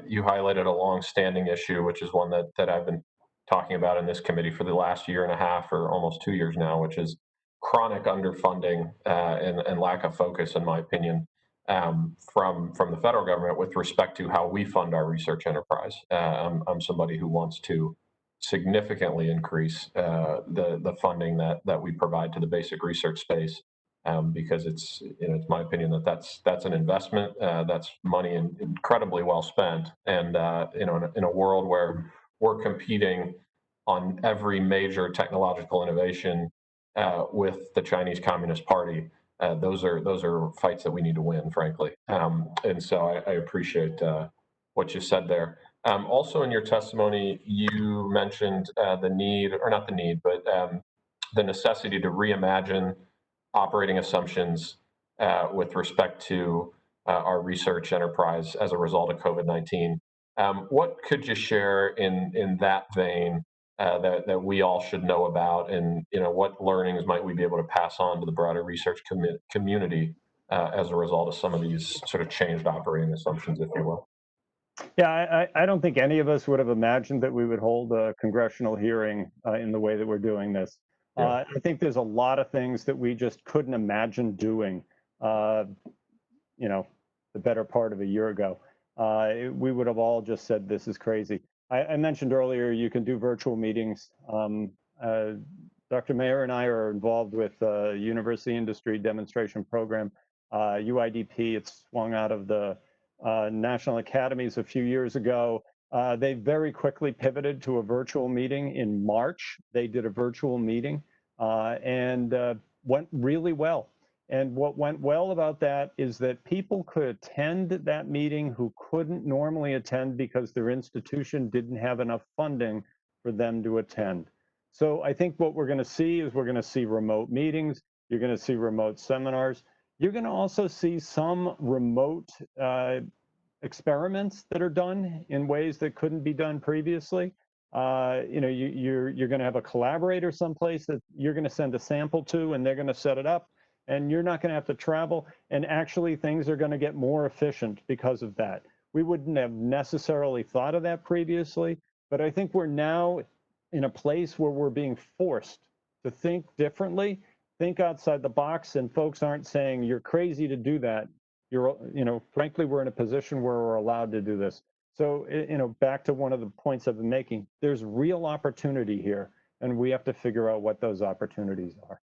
you highlighted a long-standing issue, which is one that I've been talking about in this committee for the last year and a half, or almost 2 years now, which is chronic underfunding and lack of focus, in my opinion, from the federal government with respect to how we fund our research enterprise. I'm somebody who wants to significantly increase the funding that we provide to the basic research space, because it's my opinion that's an investment, that's money incredibly well spent, and in a world where we're competing on every major technological innovation with the Chinese Communist Party, those are fights that we need to win, frankly. And so I appreciate what you said there. Also in your testimony, you mentioned the need, or not the need, but the necessity to reimagine operating assumptions with respect to our research enterprise as a result of COVID-19. What could you share in that vein that we all should know about, and what learnings might we be able to pass on to the broader research community as a result of some of these sort of changed operating assumptions, if you will? Yeah, I don't think any of us would have imagined that we would hold a congressional hearing in the way that we're doing this. I think there's a lot of things that we just couldn't imagine doing, the better part of a year ago. We would have all just said, this is crazy. I mentioned earlier, you can do virtual meetings. Dr. Mayer and I are involved with the University Industry Demonstration Program, UIDP. It's swung out of the National Academies a few years ago. They very quickly pivoted to a virtual meeting in March. They did a virtual meeting and went really well. And what went well about that is that people could attend that meeting who couldn't normally attend because their institution didn't have enough funding for them to attend. So I think what we're going to see is we're going to see remote meetings. You're going to see remote seminars. You're going to also see some remote experiments that are done in ways that couldn't be done previously. You're going to have a collaborator someplace that you're going to send a sample to, and they're going to set it up, and you're not going to have to travel. And actually, things are going to get more efficient because of that. We wouldn't have necessarily thought of that previously, but I think we're now in a place where we're being forced to think differently, think outside the box, and folks aren't saying you're crazy to do that. Frankly, we're in a position where we're allowed to do this. So, back to one of the points I've been making, there's real opportunity here, and we have to figure out what those opportunities are.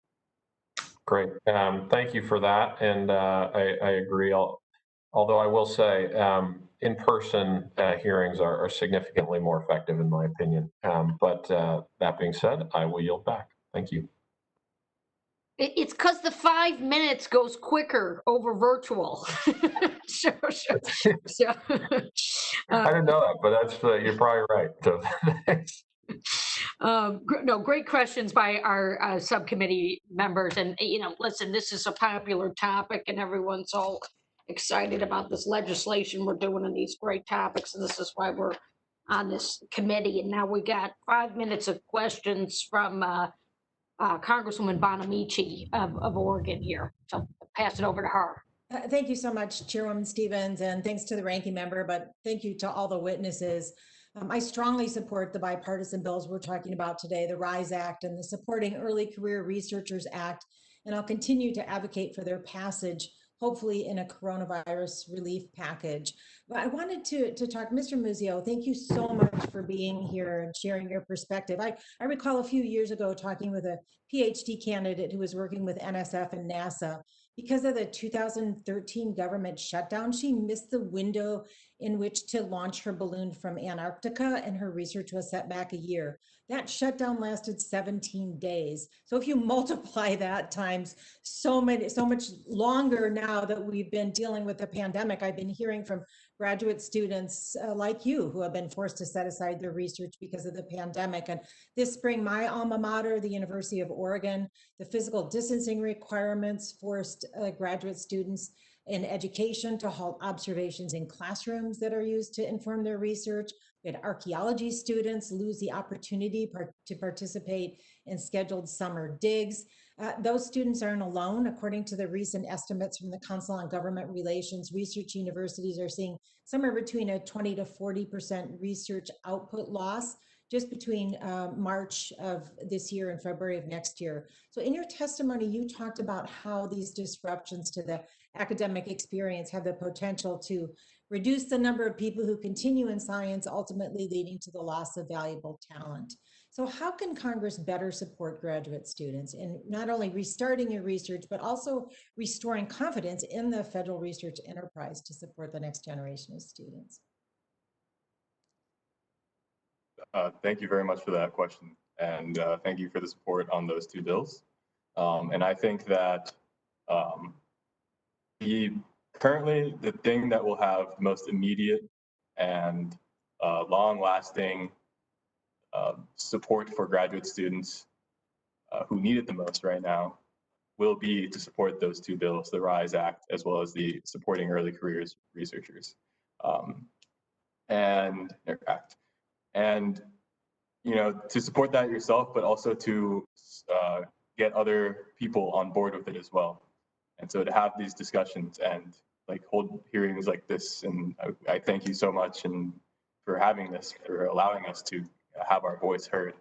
Great. Thank you for that. And I agree. Although I will say, in-person hearings are significantly more effective, in my opinion. But that being said, I will yield back. Thank you. It's because the 5 minutes goes quicker over virtual. so, I didn't know that, but that's you're probably right. So, no, great questions by our subcommittee members. And, listen, this is a popular topic and everyone's all excited about this legislation we're doing and these great topics. And this is why we're on this committee. And now we got 5 minutes of questions from Congresswoman Bonamici of Oregon here. So I'll pass it over to her. Thank you so much, Chairwoman Stevens, and thanks to the ranking member, but thank you to all the witnesses. I strongly support the bipartisan bills we're talking about today, the RISE Act and the Supporting Early Career Researchers Act, and I'll continue to advocate for their passage, hopefully in a coronavirus relief package. But I wanted to talk, Mr. Muzzio, thank you so much for being here and sharing your perspective. I recall a few years ago talking with a Ph.D. candidate who was working with NSF and NASA. Because of the 2013 government shutdown, she missed the window in which to launch her balloon from Antarctica, and her research was set back a year. That shutdown lasted 17 days. So if you multiply that times so much longer now that we've been dealing with the pandemic, I've been hearing from graduate students like you who have been forced to set aside their research because of the pandemic. And this spring, my alma mater, the University of Oregon, the physical distancing requirements forced graduate students in education to halt observations in classrooms that are used to inform their research. We had archaeology students lose the opportunity to participate in scheduled summer digs. Those students aren't alone. According to the recent estimates from the Council on Government Relations, research universities are seeing somewhere between a 20 to 40% research output loss just between March of this year and February of next year. So in your testimony, you talked about how these disruptions to the academic experience have the potential to reduce the number of people who continue in science, ultimately leading to the loss of valuable talent. So how can Congress better support graduate students in not only restarting your research, but also restoring confidence in the federal research enterprise to support the next generation of students? Thank you very much for that question. And thank you for the support on those two bills. And I think that Um, Currently, the thing that will have the most immediate and long-lasting support for graduate students who need it the most right now will be to support those two bills, the RISE Act, as well as the Supporting Early Careers Researchers and Act. And to support that yourself, but also to get other people on board with it as well. And so to have these discussions and like hold hearings like this, and I thank you so much and for having this, for allowing us to have our voice heard.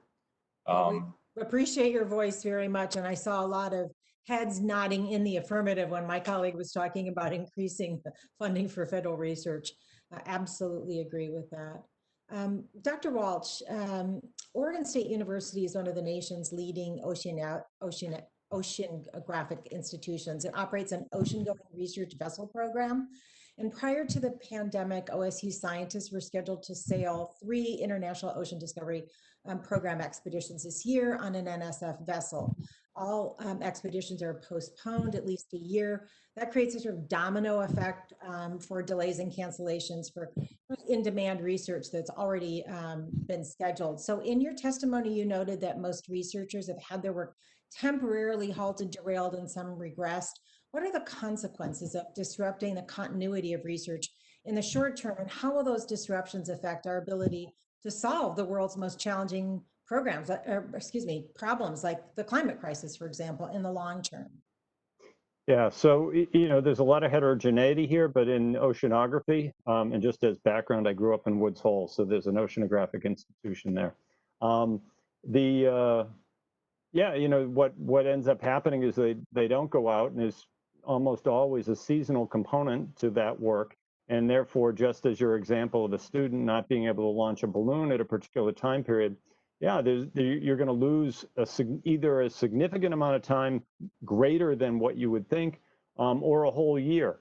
We appreciate your voice very much, and I saw a lot of heads nodding in the affirmative when my colleague was talking about increasing the funding for federal research. I absolutely agree with that. Dr. Walsh, Oregon State University is one of the nation's leading oceanographic institutions. It operates an ocean-going research vessel program. And prior to the pandemic, OSU scientists were scheduled to sail 3 international ocean discovery program expeditions this year on an NSF vessel. All expeditions are postponed at least a year. That creates a sort of domino effect for delays and cancellations for in-demand research that's already been scheduled. So in your testimony, you noted that most researchers have had their work temporarily halted, derailed, and some regressed. What are the consequences of disrupting the continuity of research in the short term, and how will those disruptions affect our ability to solve the world's most challenging problems like the climate crisis, for example, in the long term? Yeah, so, there's a lot of heterogeneity here, but in oceanography, and just as background, I grew up in Woods Hole, so there's an oceanographic institution there. What ends up happening is they don't go out, and there's almost always a seasonal component to that work. And therefore, just as your example of a student not being able to launch a balloon at a particular time period, you're going to lose either a significant amount of time greater than what you would think, or a whole year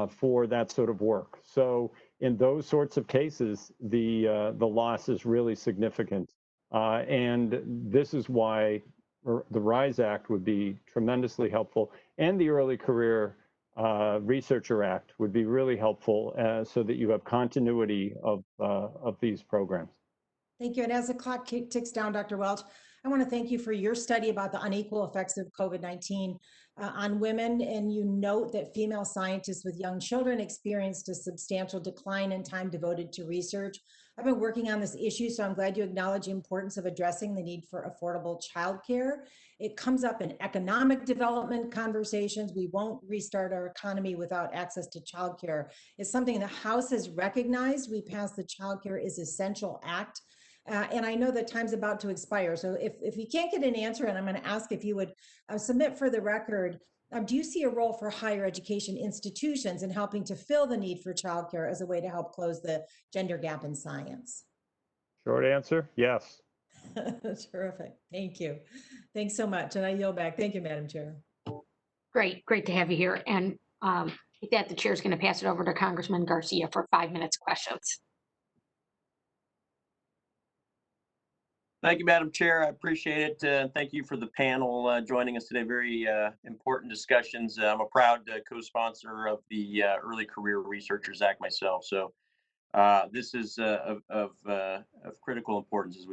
for that sort of work. So in those sorts of cases, the loss is really significant. And this is why the RISE Act would be tremendously helpful, and the Early Career Researcher Act would be really helpful so that you have continuity of these programs. Thank you. And as the clock ticks down, Dr. Welch, I want to thank you for your study about the unequal effects of COVID-19 on women. And you note that female scientists with young children experienced a substantial decline in time devoted to research. I've been working on this issue, so I'm glad you acknowledge the importance of addressing the need for affordable childcare. It comes up in economic development conversations. We won't restart our economy without access to childcare. It's something the House has recognized. We passed the Childcare is Essential Act. And I know that time's about to expire. So if you can't get an answer, and I'm going to ask if you would submit for the record, do you see a role for higher education institutions in helping to fill the need for childcare as a way to help close the gender gap in science? Short answer, yes. Terrific. Thank you. Thanks so much. And I yield back. Thank you, Madam Chair. Great to have you here. And with that, the chair is going to pass it over to Congressman Garcia for 5 minutes questions. Thank you, Madam Chair. I appreciate it. Thank you for the panel joining us today. Very important discussions. I'm a proud co-sponsor of the Early Career Researchers Act myself. So this is of critical importance as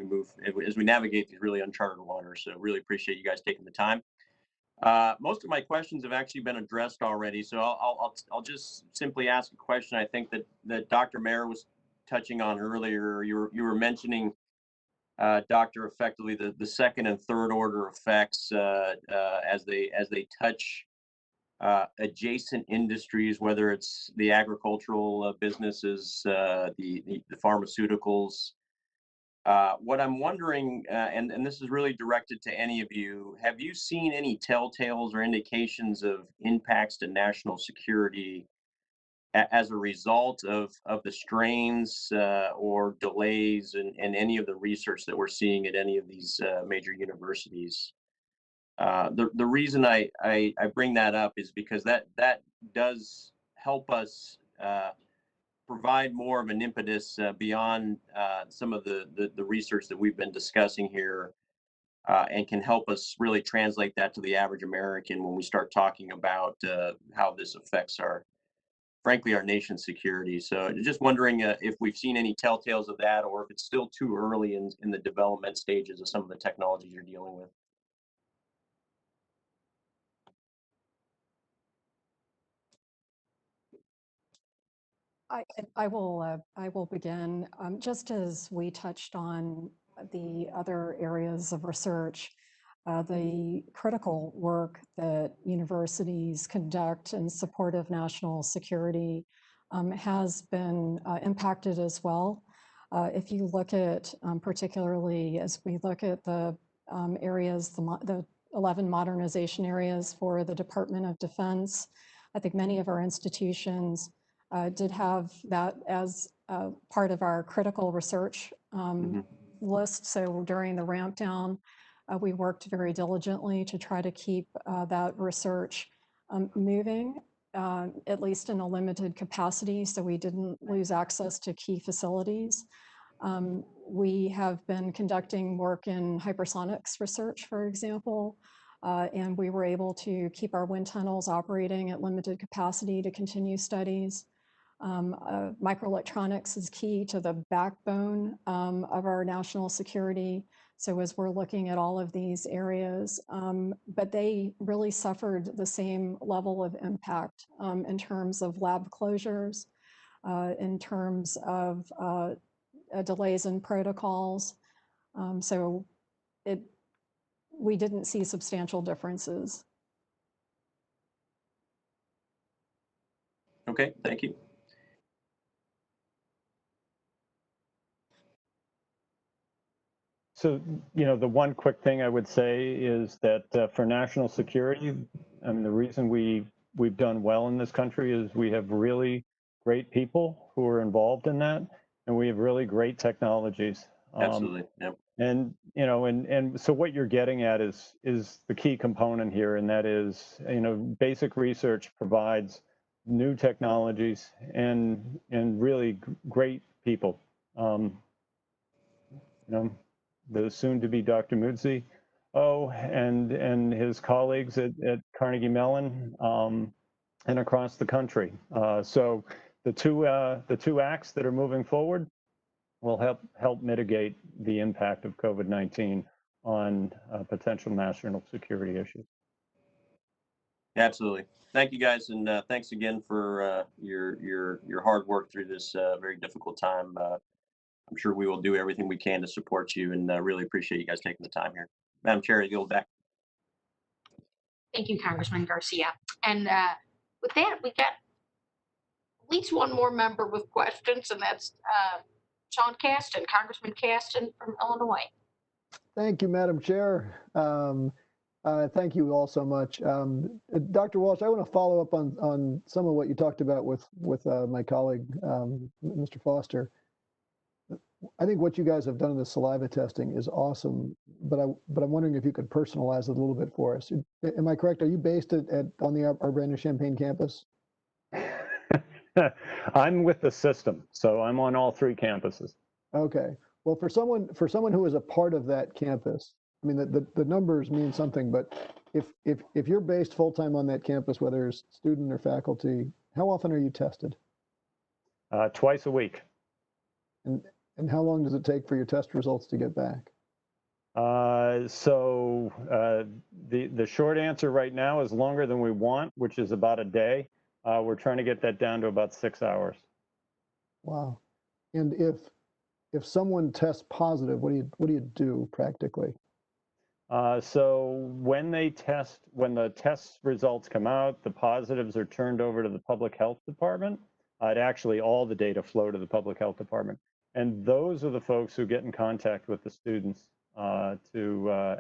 we navigate these really uncharted waters. So really appreciate you guys taking the time. Most of my questions have actually been addressed already. So I'll just simply ask a question. I think that Dr. Mayer was touching on earlier. You were mentioning, Doctor, effectively the second and third order effects as they touch adjacent industries, whether it's the agricultural businesses, the pharmaceuticals. What I'm wondering, and this is really directed to any of you, have you seen any telltales or indications of impacts to national security as a result of the strains or delays in any of the research that we're seeing at any of these major universities? The reason I bring that up is because that does help us provide more of an impetus beyond some of the research that we've been discussing here and can help us really translate that to the average American when we start talking about how this affects frankly, our nation's security. So just wondering if we've seen any telltales of that, or if it's still too early in the development stages of some of the technologies you're dealing with. I will begin. Just as we touched on the other areas of research, the critical work that universities conduct in support of national security has been impacted as well. If you look at, particularly as we look at the areas, the 11 modernization areas for the Department of Defense, I think many of our institutions did have that as part of our critical research list. So during the ramp down, we worked very diligently to try to keep that research moving, at least in a limited capacity, so we didn't lose access to key facilities. We have been conducting work in hypersonics research, for example, and we were able to keep our wind tunnels operating at limited capacity to continue studies. Microelectronics is key to the backbone of our national security. So as we're looking at all of these areas, but they really suffered the same level of impact in terms of lab closures, in terms of delays in protocols. So we didn't see substantial differences. Okay, thank you. So, the one quick thing I would say is that for national security, I mean, the reason we've done well in this country is we have really great people who are involved in that, and we have really great technologies. Absolutely, yep. And and so what you're getting at is the key component here, and that is, basic research provides new technologies and really great people. The soon-to-be Dr. Muzzio and his colleagues at Carnegie Mellon and across the country. So the two acts that are moving forward will help mitigate the impact of COVID-19 on potential national security issues. Absolutely. Thank you, guys, and thanks again for your hard work through this very difficult time. I'm sure we will do everything we can to support you, and really appreciate you guys taking the time here. Madam Chair, you go back. Thank you, Congressman Garcia. And with that, we got at least one more member with questions, and that's Sean Caston, Congressman Caston from Illinois. Thank you, Madam Chair. Thank you all so much. Dr. Walsh, I want to follow up on some of what you talked about with my colleague, Mr. Foster. I think what you guys have done in the saliva testing is awesome, but I'm wondering if you could personalize it a little bit for us. Am I correct? Are you based on our brand new Champaign campus? I'm with the system, so I'm on all three campuses. Okay. Well, for someone who is a part of that campus, I mean, the numbers mean something, but if you're based full-time on that campus, whether it's student or faculty, how often are you tested? Twice a week. And how long does it take for your test results to get back? So the short answer right now is longer than we want, which is about a day. We're trying to get that down to about 6 hours. Wow. And if someone tests positive, what do you do practically? So when the test results come out, the positives are turned over to the public health department. Actually, all the data flow to the public health department. And those are the folks who get in contact with the students to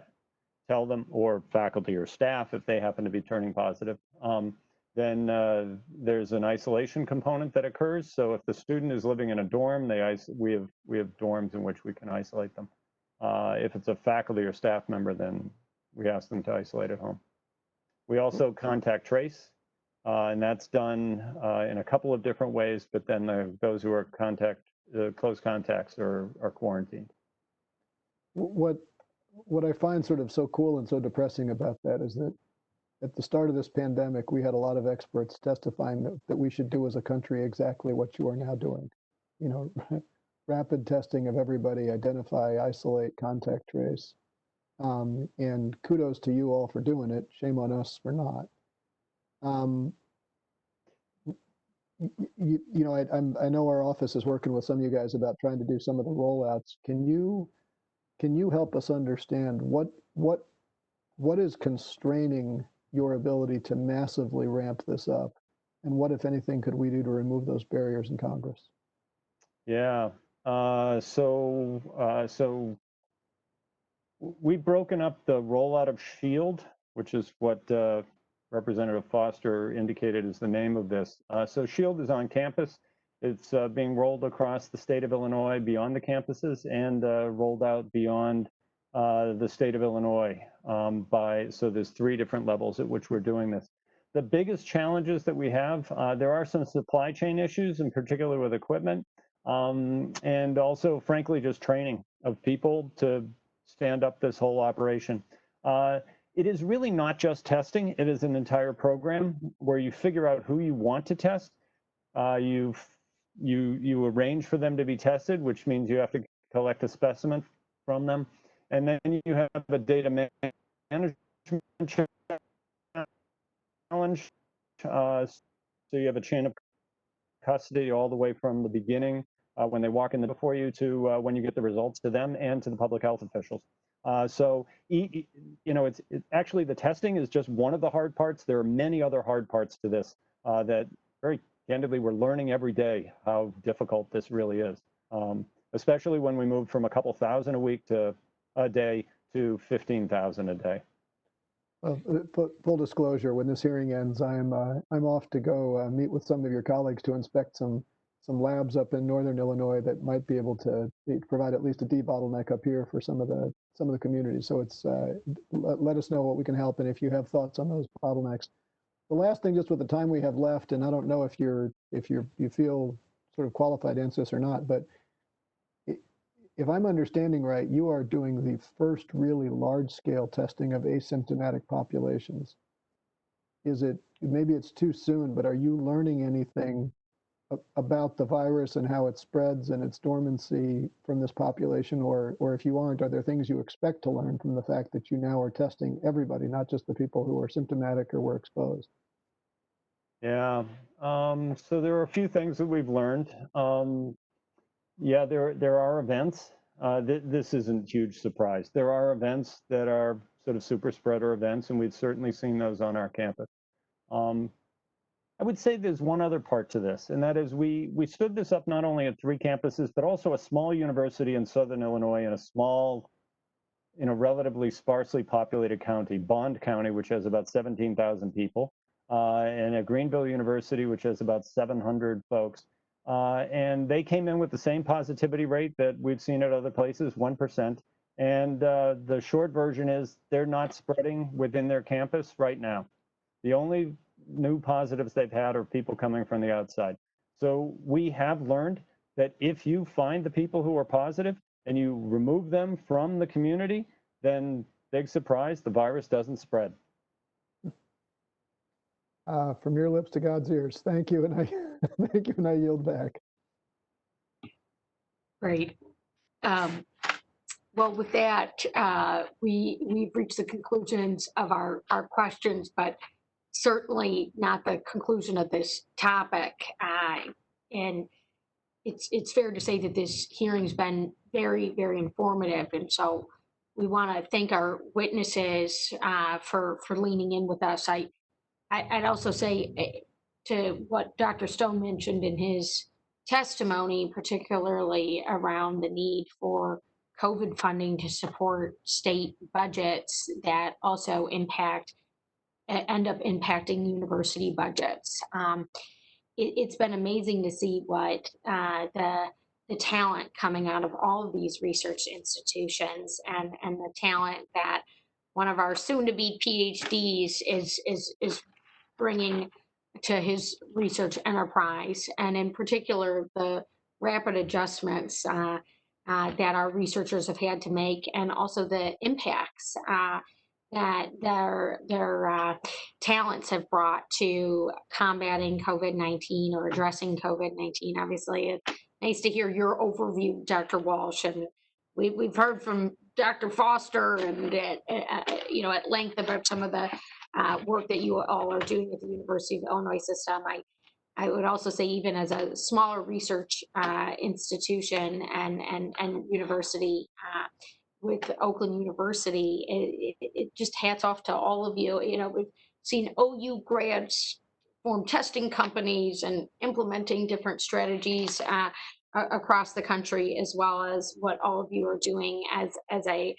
tell them, or faculty or staff, if they happen to be turning positive. Then there's an isolation component that occurs. So if the student is living in a dorm, we have dorms in which we can isolate them. If it's a faculty or staff member, then we ask them to isolate at home. We also contact trace, and that's done in a couple of different ways, but then those who are close contacts are quarantined. What what I find sort of so cool and so depressing about that is that at the start of this pandemic, we had a lot of experts testifying that we should do as a country exactly what you are now doing. You know, rapid testing of everybody, identify, isolate, contact trace. And kudos to you all for doing it. Shame on us for not. I know our office is working with some of you guys about trying to do some of the rollouts. Can you help us understand what is constraining your ability to massively ramp this up? And what, if anything, could we do to remove those barriers in Congress? Yeah. So we've broken up the rollout of SHIELD, which is what Representative Foster indicated is the name of this. So SHIELD is on campus. It's being rolled across the state of Illinois beyond the campuses and rolled out beyond the state of Illinois. So there's 3 different levels at which we're doing this. The biggest challenges that we have, there are some supply chain issues, in particular with equipment, and also, frankly, just training of people to stand up this whole operation. It is really not just testing. It is an entire program where you figure out who you want to test. You arrange for them to be tested, which means you have to collect a specimen from them. And then you have a data management challenge. So you have a chain of custody all the way from the beginning when they walk in the door for you to when you get the results to them and to the public health officials. It's actually the testing is just one of the hard parts. There are many other hard parts to this that very candidly we're learning every day how difficult this really is, especially when we moved from a couple thousand a week to a day to 15,000 a day. Well, full disclosure, when this hearing ends, I'm off to go meet with some of your colleagues to inspect some labs up in northern Illinois that might be able to provide at least a debottleneck up here for some of the communities. So it's let us know what we can help, and if you have thoughts on those bottlenecks. The last thing, just with the time we have left, and I don't know if you feel sort of qualified to answer this or not, but if I'm understanding right, you are doing the first really large-scale testing of asymptomatic populations. Maybe it's too soon, but are you learning anything about the virus and how it spreads and its dormancy from this population? Or if you aren't, are there things you expect to learn from the fact that you now are testing everybody, not just the people who are symptomatic or were exposed? Yeah, so there are a few things that we've learned. Yeah, there are events. This isn't a huge surprise. There are events that are sort of super spreader events, and we've certainly seen those on our campus. I would say there's one other part to this, and that is we stood this up not only at 3 campuses, but also a small university in Southern Illinois and a small, relatively sparsely populated county, Bond County, which has about 17,000 people, and at Greenville University, which has about 700 folks. And they came in with the same positivity rate that we've seen at other places, 1%. And the short version is they're not spreading within their campus right now. The only new positives they've had are people coming from the outside. So we have learned that if you find the people who are positive and you remove them from the community, then big surprise, the virus doesn't spread. From your lips to God's ears. Thank you, and thank you, and I yield back. Great. Well, with that, we've reached the conclusions of our questions, but certainly not the conclusion of this topic. And it's fair to say that this hearing's been very, very informative. And so we want to thank our witnesses for leaning in with us. I'd also say to what Dr. Stone mentioned in his testimony, particularly around the need for COVID funding to support state budgets that also end up impacting university budgets. It's been amazing to see what the talent coming out of all of these research institutions and the talent that one of our soon-to-be PhDs is bringing to his research enterprise, and in particular the rapid adjustments that our researchers have had to make, and also the impacts that their talents have brought to combating COVID-19 or addressing COVID-19. Obviously, it's nice to hear your overview, Dr. Walsh, and we've heard from Dr. Foster and at length about some of the work that you all are doing at the University of Illinois system. I would also say, even as a smaller research institution and university with Oakland University, it just hats off to all of you. We've seen OU grads form testing companies and implementing different strategies across the country, as well as what all of you are doing as a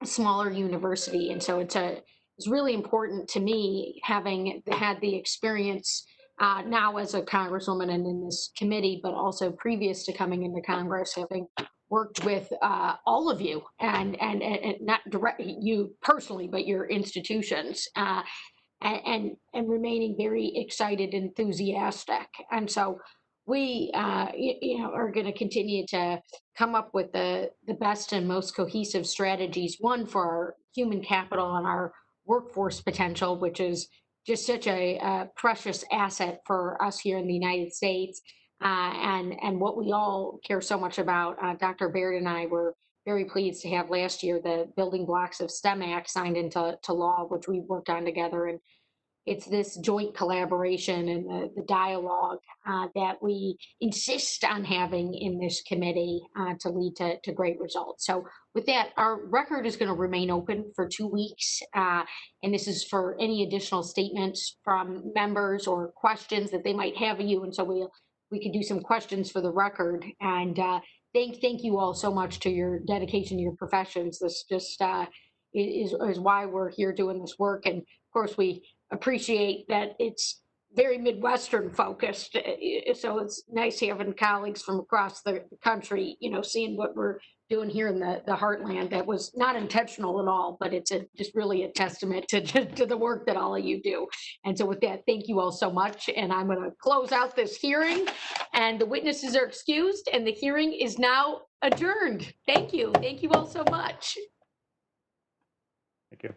smaller university. And so it's really important to me, having had the experience now as a congresswoman and in this committee, but also previous to coming into Congress, having worked with all of you and not directly you personally, but your institutions, and remaining very excited, enthusiastic. And so we are going to continue to come up with the best and most cohesive strategies, one for our human capital and our workforce potential, which is just such a precious asset for us here in the United States, and what we all care so much about. Dr. Baird and I were very pleased to have last year the Building Blocks of STEM Act signed into law, which we worked on together. And it's this joint collaboration and the dialogue that we insist on having in this committee to lead to great results. So with that, our record is going to remain open for 2 weeks. And this is for any additional statements from members or questions that they might have of you. And so we could do some questions for the record. And thank you all so much to your dedication to your professions. This just is why we're here doing this work. And of course, we appreciate that it's very Midwestern focused. So it's nice having colleagues from across the country, seeing what we're doing here in the heartland. That was not intentional at all, but it's just really a testament to the work that all of you do. And so with that, thank you all so much. And I'm going to close out this hearing, and the witnesses are excused, and the hearing is now adjourned. Thank you. Thank you all so much. Thank you.